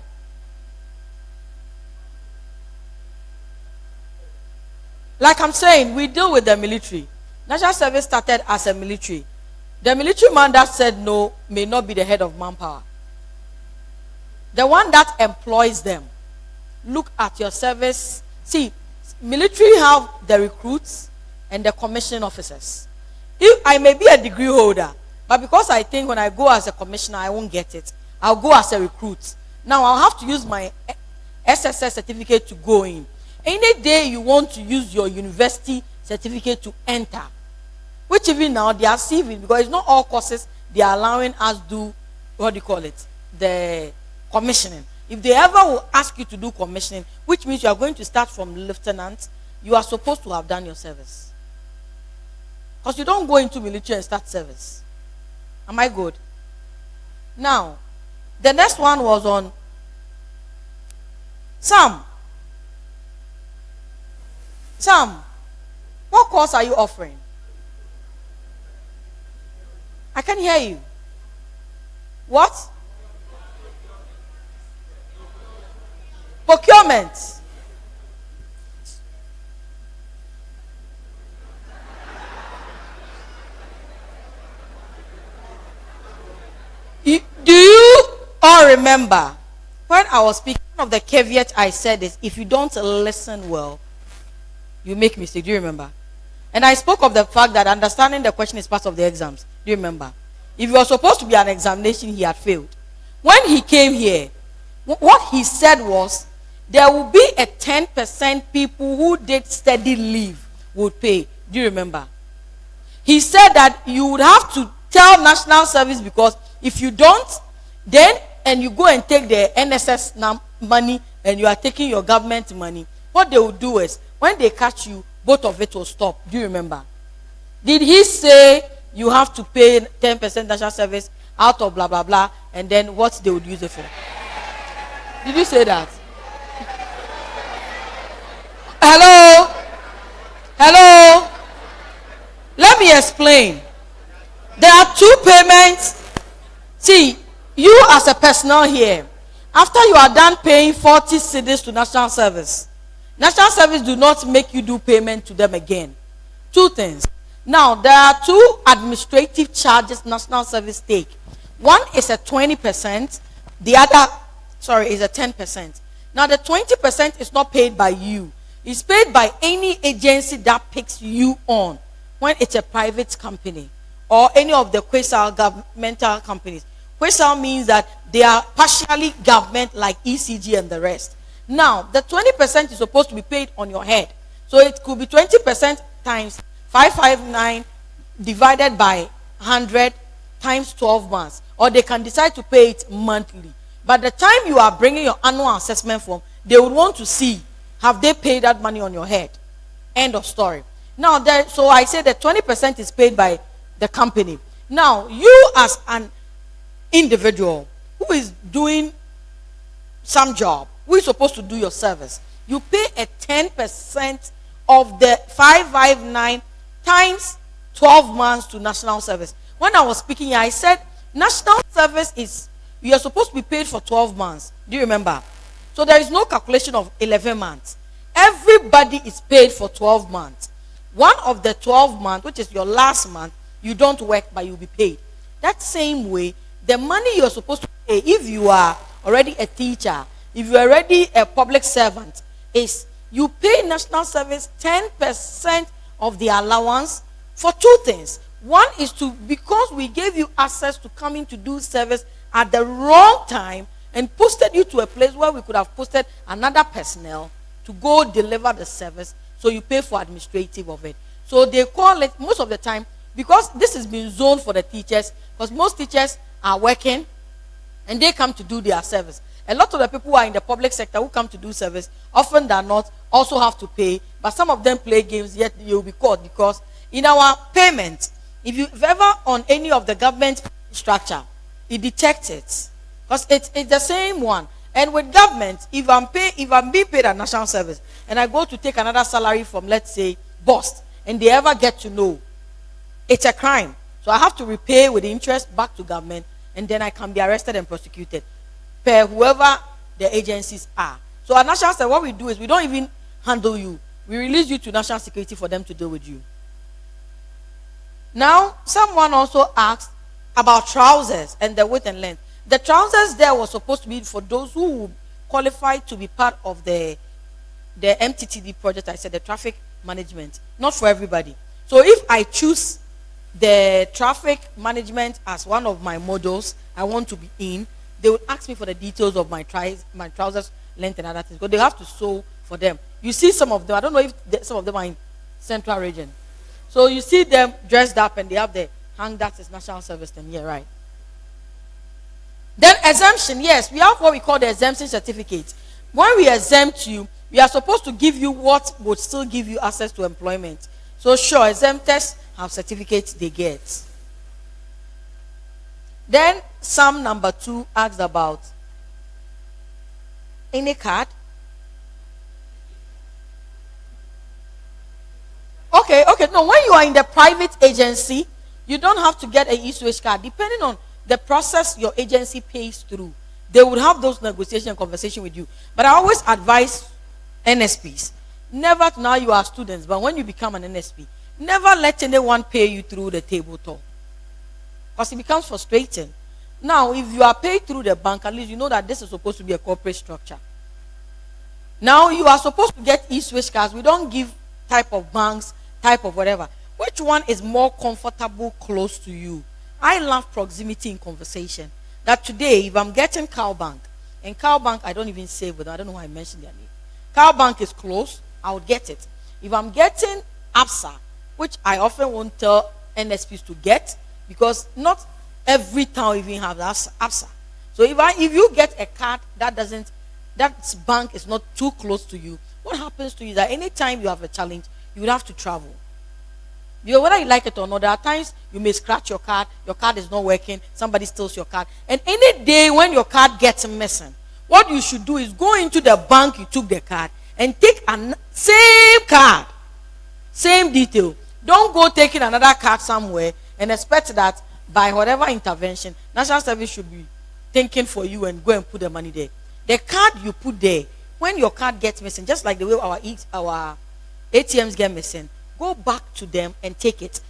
Like I'm saying, we deal with the military. National service started as a military. The military man that said no may not be the head of manpower. The one that employs them. Look at your service. See, military have the recruits and the commissioning officers. If I may be a degree holder, but because I think when I go as a commissioner, I won't get it. I'll go as a recruit. Now I'll have to use my SSS certificate to go in. Any day you want to use your university certificate to enter, which even now they are saving because it's not all courses they are allowing us do, what do you call it, the commissioning. If they ever will ask you to do commissioning, which means you are going to start from lieutenant, you are supposed to have done your service. Because you don't go into military and start service. Am I good? Now, the next one was on Sam. Sam, what course are you offering? I can hear you. What? Procurement. Do you all remember when I was speaking of the caveat I said is if you don't listen well, you make mistakes. Do you remember? And I spoke of the fact that understanding the question is part of the exams. Do you remember? If you were supposed to be an examination, he had failed. When he came here, what he said was there will be a 10% people who did steady leave would pay. Do you remember? He said that you would have to tell national service because if you don't, then and you go and take the NSS money and you are taking your government money, what they will do is when they catch you, both of it will stop. Do you remember? Did he say you have to pay 10% national service out of blah, blah, blah, and then what they would use it for? Did you say that? Hello? Hello? Let me explain. There are two payments. See, you as a personnel here, after you are done paying 40 cedis to national service do not make you do payment to them again. Two things. Now, there are two administrative charges national service take. One is a 20%, the other, is a 10%. Now, the 20% is not paid by you. It's paid by any agency that picks you on when it's a private company or any of the quasi-governmental companies. Quasi means that they are partially government like ECG and the rest. Now, the 20% is supposed to be paid on your head. So it could be 20% times 559 divided by 100 times 12 months. Or they can decide to pay it monthly. But the time you are bringing your annual assessment form, they would want to see, have they paid that money on your head? End of story. Now, so I say that 20% is paid by the company. Now, you as an individual who is doing some job, who is supposed to do your service, you pay a 10% of the 559 times 12 months to national service. When I was speaking here, I said national service is, you are supposed to be paid for 12 months. Do you remember? So there is no calculation of 11 months. Everybody is paid for 12 months. One of the 12 months, which is your last month, you don't work, but you'll be paid. That same way, the money you're supposed to pay, if you are already a teacher, if you're already a public servant, is you pay national service 10% of the allowance for two things. One is because we gave you access to coming to do service at the wrong time and posted you to a place where we could have posted another personnel to go deliver the service, so you pay for administrative of it. So So they call it most of the time, because this has been zoned for the teachers, because most teachers are working and they come to do their service. A lot of the people who are in the public sector who come to do service, often than not, also have to pay, but some of them play games, yet you'll be caught, because in our payment, if you've ever on any of the government structure, it detects it, because it's the same one. And with government, if I'm being paid a national service and I go to take another salary from, let's say, boss, and they ever get to know, it's a crime. So I have to repay with interest back to government, and then I can be arrested and prosecuted per whoever the agencies are. So at national service, what we do is we don't even handle you. We release you to national security for them to deal with you. Now, someone also asked about trousers and the width and length. The trousers there was supposed to be for those who would qualify to be part of the MTTD project, I said, the traffic management, not for everybody. So if I choose the traffic management as one of my models I want to be in, they will ask me for the details of my trousers length and other things, because they have to sew for them. You see some of them, I don't know if some of them are in central region. So you see them dressed up and they have the hang, that is national service then, yeah, right. Then exemption, yes, we have what we call the exemption certificate. When we exempt you, we are supposed to give you what would still give you access to employment. So sure, exempters have certificates they get. Then Psalm number 2 asks about any card. Okay, no, when you are in the private agency, you don't have to get an e-switch card. Depending on the process your agency pays through, they would have those negotiation and conversation with you. But I always advise NSPs, never, now you are students, but when you become an NSP, never let anyone pay you through the table talk, because it becomes frustrating. Now, if you are paid through the bank, at least you know that this is supposed to be a corporate structure. Now, you are supposed to get e-switch cards. We don't give type of banks, type of whatever. Which one is more comfortable, close to you? I love proximity in conversation. That today, if I'm getting Cowbank, and Cowbank, I don't even save with them. I don't know why I mentioned their name. Cowbank is close, I would get it. If I'm getting APSA, which I often won't tell NSPs to get, because not every town even have APSA. So if you get a card that bank is not too close to you, what happens to you is that anytime you have a challenge, you will have to travel. Because whether you like it or not, there are times you may scratch your card is not working, somebody steals your card. And any day when your card gets missing, what you should do is go into the bank you took the card and take a same card, same detail. Don't go taking another card somewhere and expect that by whatever intervention, National Service should be thinking for you and go and put the money there. The card you put there, when your card gets missing, just like the way our ATMs get missing, go back to them and take it.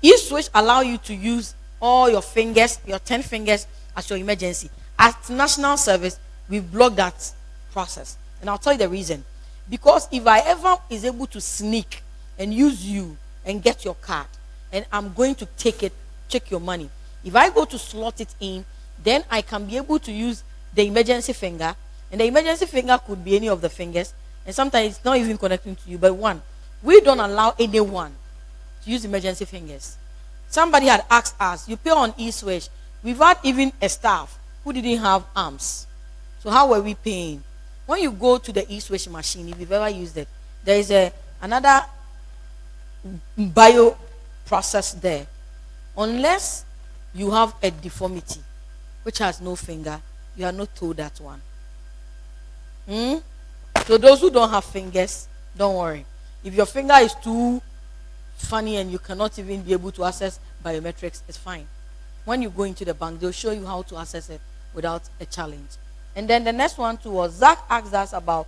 E-switch allow you to use all your fingers, your 10 fingers as your emergency. At National Service, we block that process. And I'll tell you the reason. Because if I ever is able to sneak and use you and get your card, and I'm going to take your money. If I go to slot it in, then I can be able to use the emergency finger, and the emergency finger could be any of the fingers, and sometimes it's not even connecting to you, but one. We don't allow anyone to use emergency fingers. Somebody had asked us, you pay on e-switch. We've had even a staff who didn't have arms. So how were we paying? When you go to the e-switch machine, if you've ever used it, there is another bio process there. Unless you have a deformity, which has no finger, you are not told that one. So those who don't have fingers, don't worry. If your finger is too funny and you cannot even be able to access biometrics, it's fine. When you go into the bank, they'll show you how to access it without a challenge. And then the next one too was Zach asked us about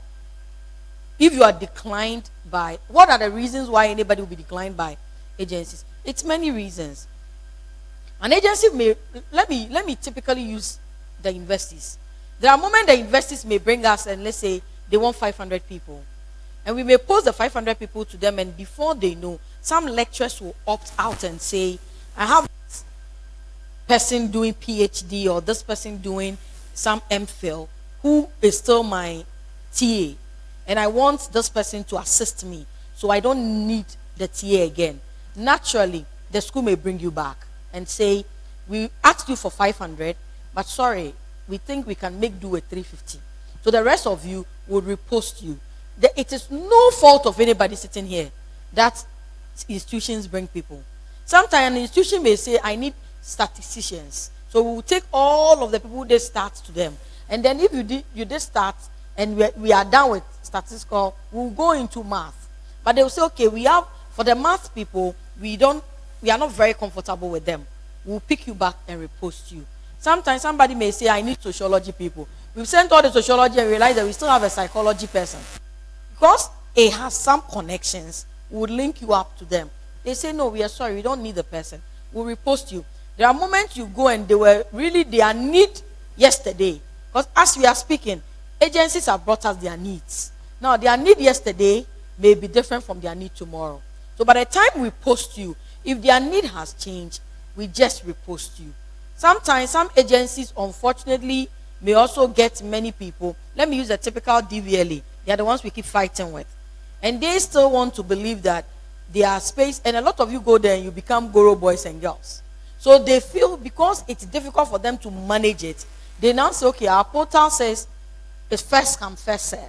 if you are declined by, what are the reasons why anybody will be declined by agencies? It's many reasons. An agency may, let me typically use the universities. There are moments the universities may bring us and let's say they want 500 people. And we may post the 500 people to them, and before they know, some lecturers will opt out and say, I have this person doing PhD or this person doing some MPhil who is still my TA, and I want this person to assist me. so I don't need the TA again. Naturally, the school may bring you back and say, we asked you for 500, but sorry, we think we can make do with 350. So the rest of you will repost you. It is no fault of anybody sitting here that institutions bring people. Sometimes an institution may say, I need statisticians. So we will take all of the people they start to them. And then if you did start and we are done with statistical, we'll go into math. But they will say, okay, for the math people, we are not very comfortable with them. We'll pick you back and repost you. Sometimes somebody may say, I need sociology people. We've sent all the sociology and realized that we still have a psychology person. Because it has some connections, we'll link you up to them. They say, no, we are sorry, we don't need the person. We'll repost you. There are moments you go and they were really their need yesterday. Because as we are speaking, agencies have brought us their needs. Now, their need yesterday may be different from their need tomorrow. So by the time we post you, if their need has changed, we just repost you. Sometimes some agencies, unfortunately, may also get many people. Let me use a typical DVLA. They are the ones we keep fighting with. And they still want to believe that their space, and a lot of you go there and you become Goro boys and girls. So they feel because it's difficult for them to manage it, they now say, okay, our portal says it's first come, first serve.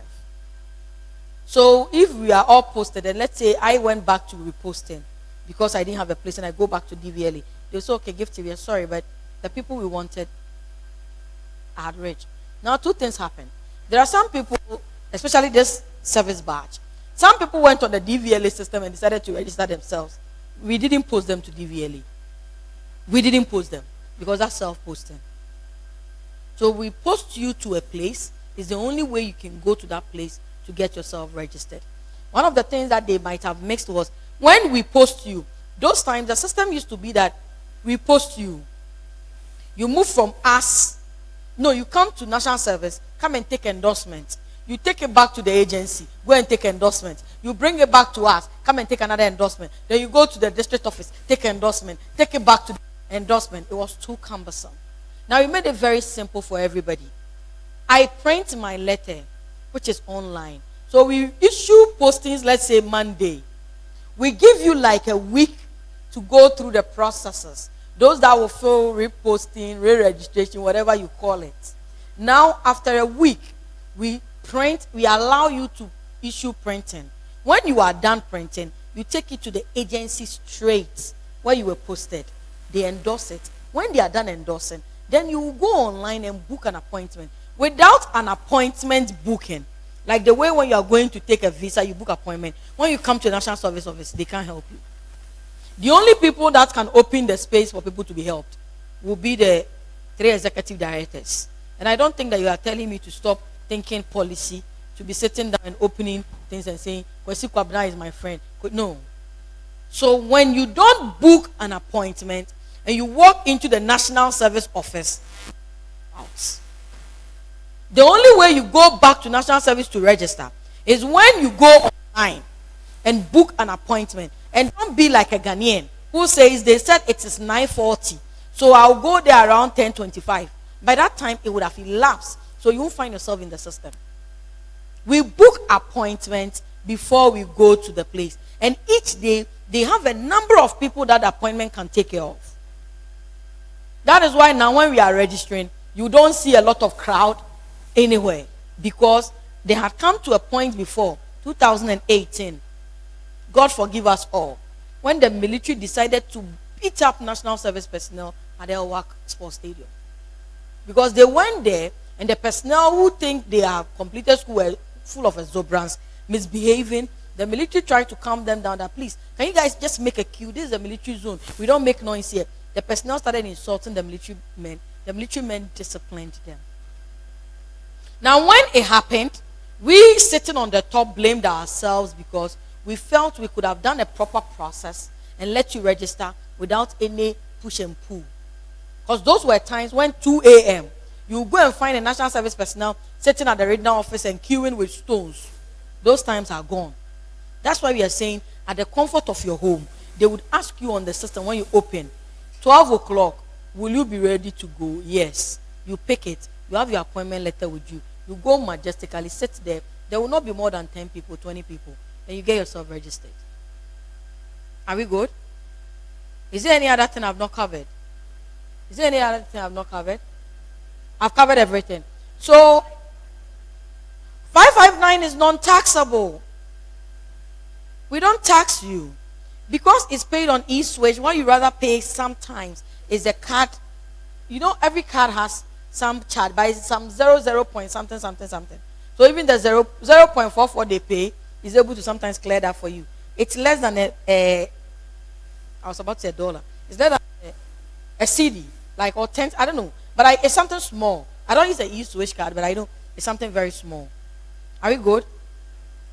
So if we are all posted, and let's say I went back to reposting because I didn't have a place and I go back to DVLA, they'll say, okay, Gift TV, sorry, but the people we wanted are rich. Now, two things happen. There are some people, especially this service badge. Some people went on the DVLA system and decided to register themselves. We didn't post them to DVLA. We didn't post them because that's self-posting. So we post you to a place. It's the only way you can go to that place to get yourself registered. One of the things that they might have mixed was when we post you, those times the system used to be that we post you. You move from us. No, you come to national service, come and take endorsement. You take it back to the agency, go and take endorsement. You bring it back to us, come and take another endorsement. Then you go to the district office, take endorsement, take it back to the endorsement. It was too cumbersome. Now we made it very simple for everybody. I print my letter, which is online. So we issue postings, let's say Monday. We give you like a week to go through the processes. Those that will fill reposting, re-registration, whatever you call it. Now, after a week, we allow you to issue printing. When you are done printing, you take it to the agency straight where you were posted. They endorse it. When they are done endorsing, then you will go online and book an appointment. Without an appointment booking, like the way when you are going to take a visa, you book appointment. When you come to the National Service Office, they can't help you. The only people that can open the space for people to be helped will be the 3 executive directors. And I don't think that you are telling me to stop thinking policy, to be sitting down and opening things and saying, Kwesi Kwabena is my friend. No. So when you don't book an appointment and you walk into the National Service Office, out. The only way you go back to National Service to register is when you go online and book an appointment. And don't be like a Ghanaian who says they said it is 9:40. So I'll go there around 10:25. By that time, it would have elapsed. So you won't find yourself in the system. We book appointments before we go to the place. And each day, they have a number of people that the appointment can take care of. That is why now when we are registering, you don't see a lot of crowd anywhere. Because they had come to a point before, 2018. God forgive us all. When the military decided to beat up national service personnel at Elwak Sports Stadium. Because they went there and the personnel who think they have completed school were full of exuberance, misbehaving. The military tried to calm them down that please, can you guys just make a queue? This is a military zone. We don't make noise here. The personnel started insulting the military men. The military men disciplined them. Now when it happened, we sitting on the top blamed ourselves because we felt we could have done a proper process and let you register without any push and pull. Because those were times when 2 a.m. you go and find a national service personnel sitting at the regional office and queuing with stones. Those times are gone. That's why we are saying at the comfort of your home, they would ask you on the system when you open, 12 o'clock, will you be ready to go? Yes. You pick it. You have your appointment letter with you. You go majestically, sit there. There will not be more than 10 people, 20 people. and you get yourself registered. Are we good? Is there any other thing I've not covered? Is there any other thing I've not covered? I've covered everything. So 559 is non-taxable. We don't tax you. Because it's paid on e-switch, what you rather pay sometimes is the card. You know, every card has some charge, but it's some 0 point something, something, something. So even the 0.44 they pay is able to sometimes clear that for you. It's less than I was about to say $1. It's less than a CD, like, or 10, I don't know. But it's something small. I don't use the e-switch card, but I know it's something very small. Are we good?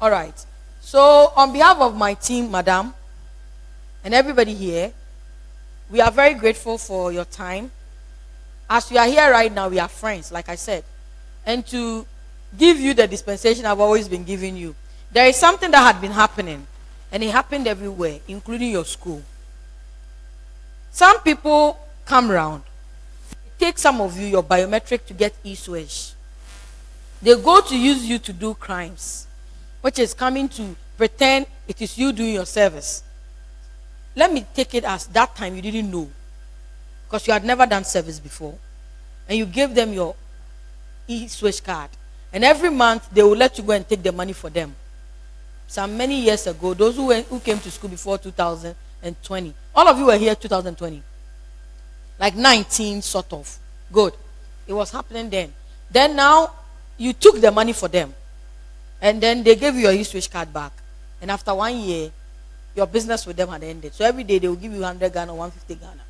All right. So on behalf of my team, Madam, and everybody here, we are very grateful for your time. As we are here right now, we are friends, like I said. And to give you the dispensation I've always been giving you, there is something that had been happening, and it happened everywhere, including your school. Some people come around, take some of you, your biometric, to get e-switch. They go to use you to do crimes, which is coming to pretend it is you doing your service. Let me take it as that time you didn't know, because you had never done service before, and you gave them your e-switch card, and every month they will let you go and take the money for them. Some many years ago, those who came to school before 2020, all of you were here 2020, like 19 sort of. Good. It was happening then. Then now you took the money for them, and then they gave you your e-switch card back, and after 1 year your business with them had ended. So every day they will give you 100 Ghana or 150 Ghana.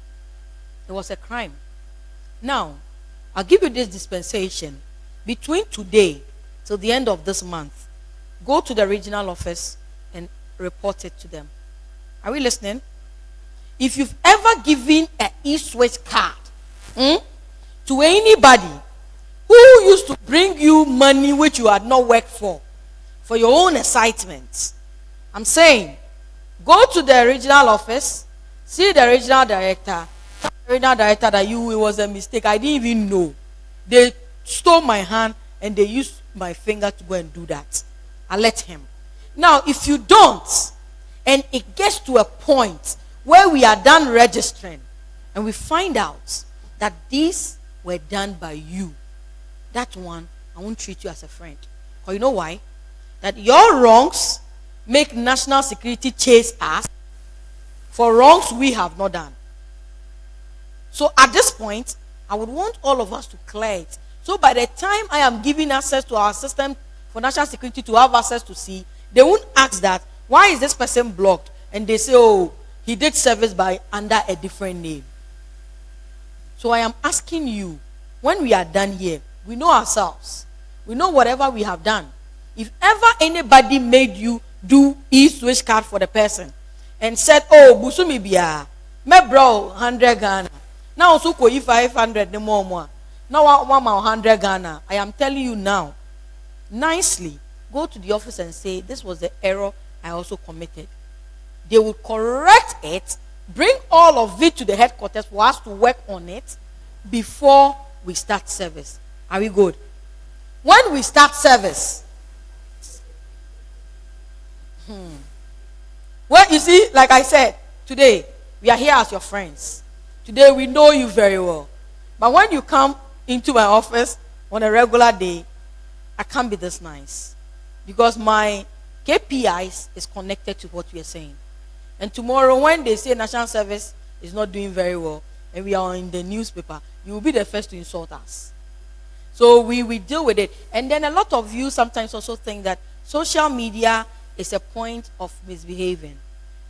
It was a crime. Now, I'll give you this dispensation. Between today till the end of this month, go to the regional office and report it to them. Are we listening? If you've ever given an e-switch card to anybody who used to bring you money which you had not worked for your own excitement, I'm saying, go to the regional office, see the regional director, tell the regional director that it was a mistake. I didn't even know. They stole my hand and they used my finger to go and do that. I let him. Now, if you don't, and it gets to a point where we are done registering and we find out that these were done by you, that one, I won't treat you as a friend. Because you know why? That your wrongs make national security chase us for wrongs we have not done. So at this point, I would want all of us to clear it. So by the time I am giving access to our system for national security to have access to see, they won't ask that, why is this person blocked? And they say, oh, he did service by under a different name. So I am asking you, when we are done here, we know ourselves. We know whatever we have done. If ever anybody made you do e-switch card for the person and said, oh, busumi biya, me bro 100 Ghana. Now also ko 500 the more. Now 100 Ghana. I am telling you now, nicely, go to the office and say, this was the error I also committed. They will correct it, bring all of it to the headquarters for us to work on it before we start service. Are we good? When we start service, well, you see, like I said, today, we are here as your friends. Today, we know you very well. But when you come into my office on a regular day, I can't be this nice. Because my KPIs is connected to what we are saying. And tomorrow, when they say national service is not doing very well, and we are in the newspaper, you will be the first to insult us. So we deal with it. And then a lot of you sometimes also think that social media is a point of misbehaving.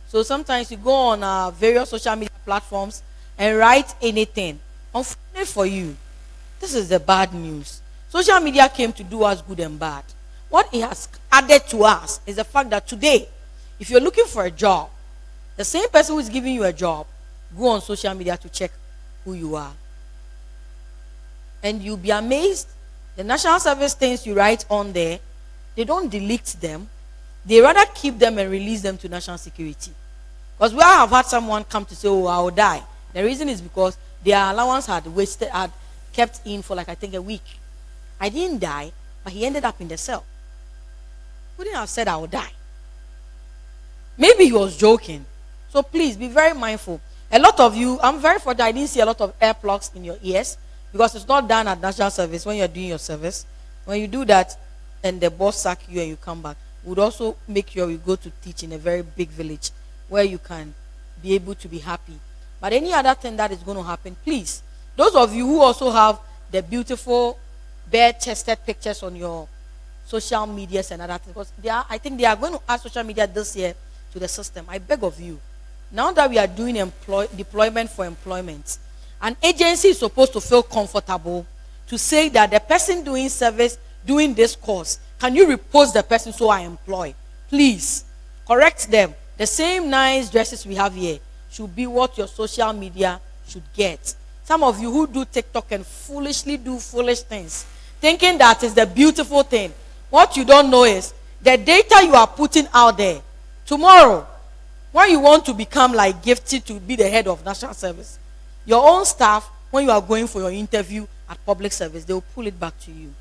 So sometimes you go on various social media platforms and write anything. Unfortunately for you, this is the bad news. Social media came to do us good and bad. What it has added to us is the fact that today, if you're looking for a job, the same person who is giving you a job, go on social media to check who you are. And you'll be amazed. The national service things you write on there, they don't delete them. They rather keep them and release them to national security. Because we have had someone come to say, oh, I'll die. The reason is because their allowance had kept in for like, I think, a week. I didn't die, but he ended up in the cell. Wouldn't have said I would die. Maybe he was joking. So please be very mindful. A lot of you, I'm very fortunate I didn't see a lot of air plugs in your ears because it's not done at national service when you're doing your service. When you do that and the boss sack you and you come back, would also make sure you go to teach in a very big village where you can be able to be happy. But any other thing that is going to happen, please, those of you who also have the beautiful bare-chested pictures on your social medias and other things, because I think they are going to add social media this year to the system. I beg of you, now that we are doing deployment for employment, an agency is supposed to feel comfortable to say that the person doing service, doing this course, can you repost the person so I employ? Please, correct them. The same nice dresses we have here should be what your social media should get. Some of you who do TikTok and foolishly do foolish things, thinking that is the beautiful thing. What you don't know is the data you are putting out there. Tomorrow, when you want to become like gifted to be the head of national service, your own staff, when you are going for your interview at public service, they will pull it back to you.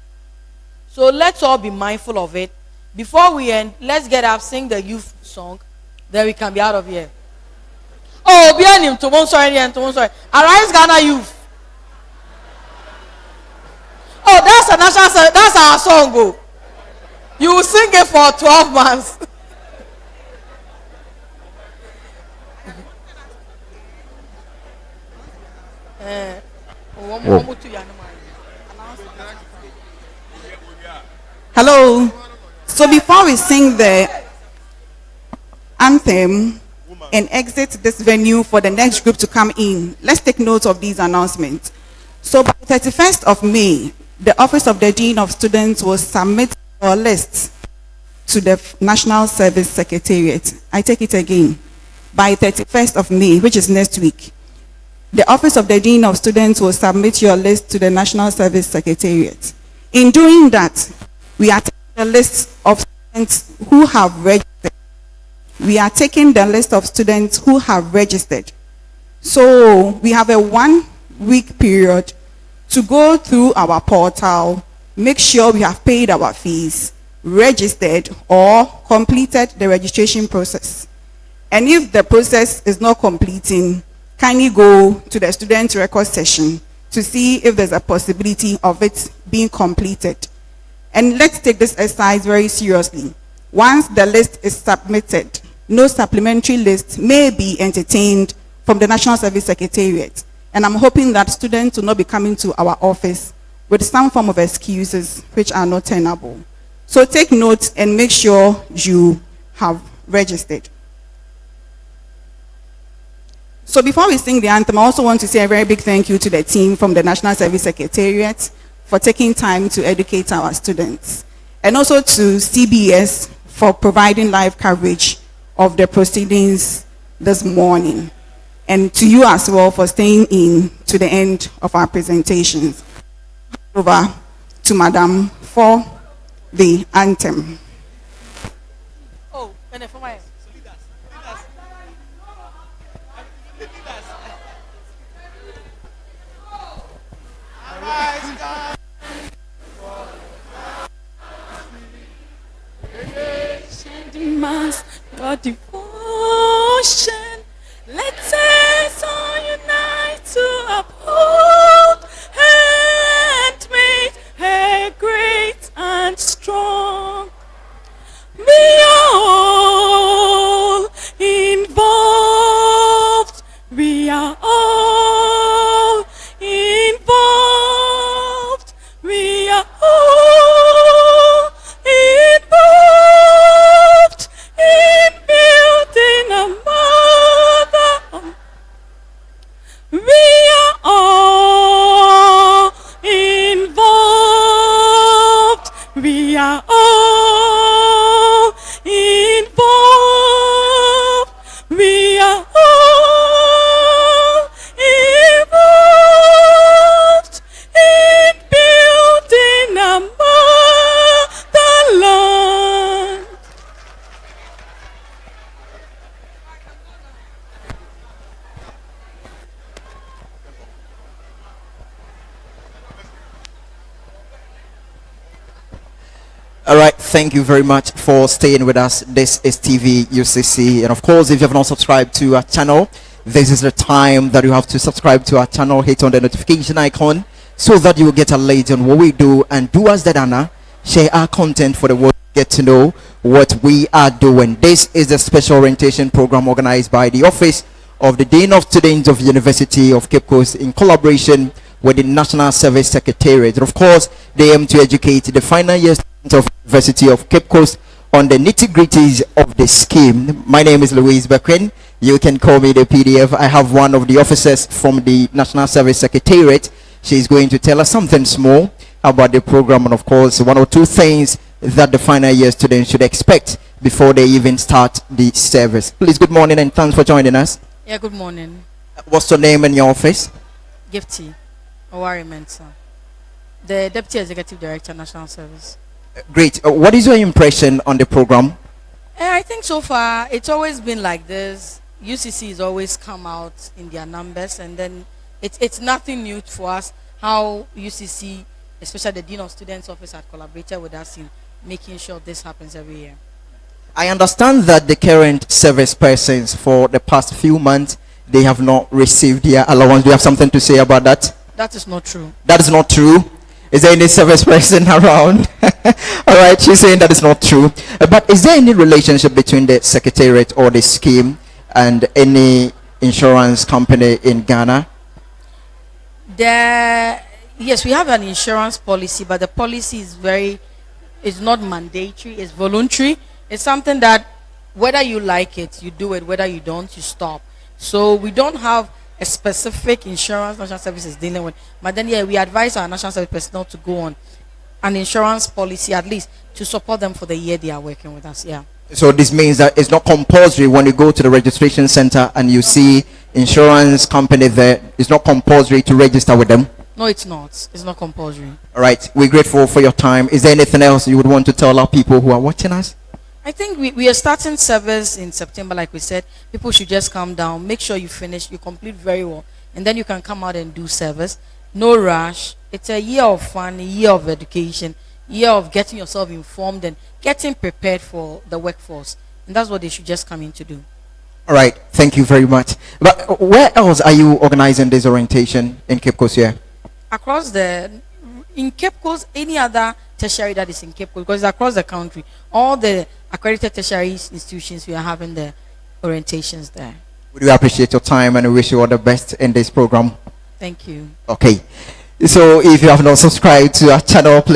So let's all be mindful of it. Before we end, let's get up, sing the youth song, then we can be out of here. Oh, behind him, sorry. Arise, Ghana youth. Oh, that's a national song. That's our song. Oh. You will sing it for 12 months. Hello. So before we sing the anthem and exit this venue for the next group to come in, let's take note of these announcements. So by the 31st of May, the Office of the Dean of Students will submit a list to the National Service Secretariat. I take it again. By 31st of May, which is next week, the Office of the Dean of Students will submit your list to the National Service Secretariat. In doing that, we are taking the list of students who have registered. We are taking the list of students who have registered. So we have a 1 week period to go through our portal, make sure we have paid our fees, registered or completed the registration process. And if the process is not completing, kindly go to the student record session to see if there's a possibility of it being completed. And let's take this exercise very seriously. Once the list is submitted, no supplementary list may be entertained from the National Service Secretariat. And I'm hoping that students will not be coming to our office with some form of excuses which are not tenable. So take note and make sure you have registered. So before we sing the anthem, I also want to say a very big thank you to the team from the National Service Secretariat for taking time to educate our students. And also to CBS for providing live coverage of the proceedings this morning. And to you as well for staying in to the end of our presentations. Over to Madam for the anthem. Oh, and for my your devotion, let us all unite to uphold and make her great and strong. We are all involved. We are all involved. We are all involved in building a mother. We are all involved. We are all involved. We are all involved in building a motherland. All right. thank you very much for staying with us. This is TVUCC, and of course, if you have not subscribed to our channel, this is the time that you have to subscribe to our channel. Hit on the notification icon so that you will get alert on what we do, and do us that honor, share our content for the world to get to know what we are doing. This is a special orientation program organized by the Office of the Dean of Students of University of Cape Coast in collaboration with the National Service Secretariat. Of course, they aim to educate the final year students of University of Cape Coast on the nitty-gritties of the scheme. My name is Louise Bequin. You can call me the PDF. I have one of the officers from the National Service Secretariat. She's going to tell us something small about the program, and of course, one or two things that the final year students should expect before they even start the service. Please, good morning and thanks for joining us. Yeah, good morning. What's your name and your office? Gifty Owari Mensah, the Deputy Executive Director, National Service. Great. What is your impression on the program? I think so far it's always been like this. UCC has always come out in their numbers, and then it's nothing new for us how UCC, especially the Dean of Students Office, had collaborated with us in making sure this happens every year. I understand that the current service persons for the past few months, they have not received their allowance. Do you have something to say about that? That is not true. That is not true. Is there any service person around? All right, she's saying that is not true. But is there any relationship between the secretariat or the scheme and any insurance company in Ghana? Yes, we have an insurance policy, but the policy is not mandatory, it's voluntary. It's something that whether you like it, you do it, whether you don't, you stop. So we don't have a specific insurance national service is dealing with, but then we advise our national service personnel to go on an insurance policy at least to support them for the year they are working with us. Yeah. So this means that it's not compulsory when you go to the registration center and you see insurance company there. It's not compulsory to register with them. No, it's not. It's not compulsory. All right. We're grateful for your time. Is there anything else you would want to tell our people who are watching us? I think we are starting service in September, like we said. People should just calm down. Make sure you finish, you complete very well, and then you can come out and do service. No rush. It's a year of fun, a year of education, year of getting yourself informed and getting prepared for the workforce. And that's what they should just come in to do. All right. Thank you very much. But where else are you organizing this orientation in Cape Coast here? In Cape Coast, any other tertiary that is in Cape Coast, because it's across the country, all the accredited tertiary institutions, we are having the orientations there. We do appreciate your time and we wish you all the best in this program. Thank you. Okay. So if you have not subscribed to our channel, please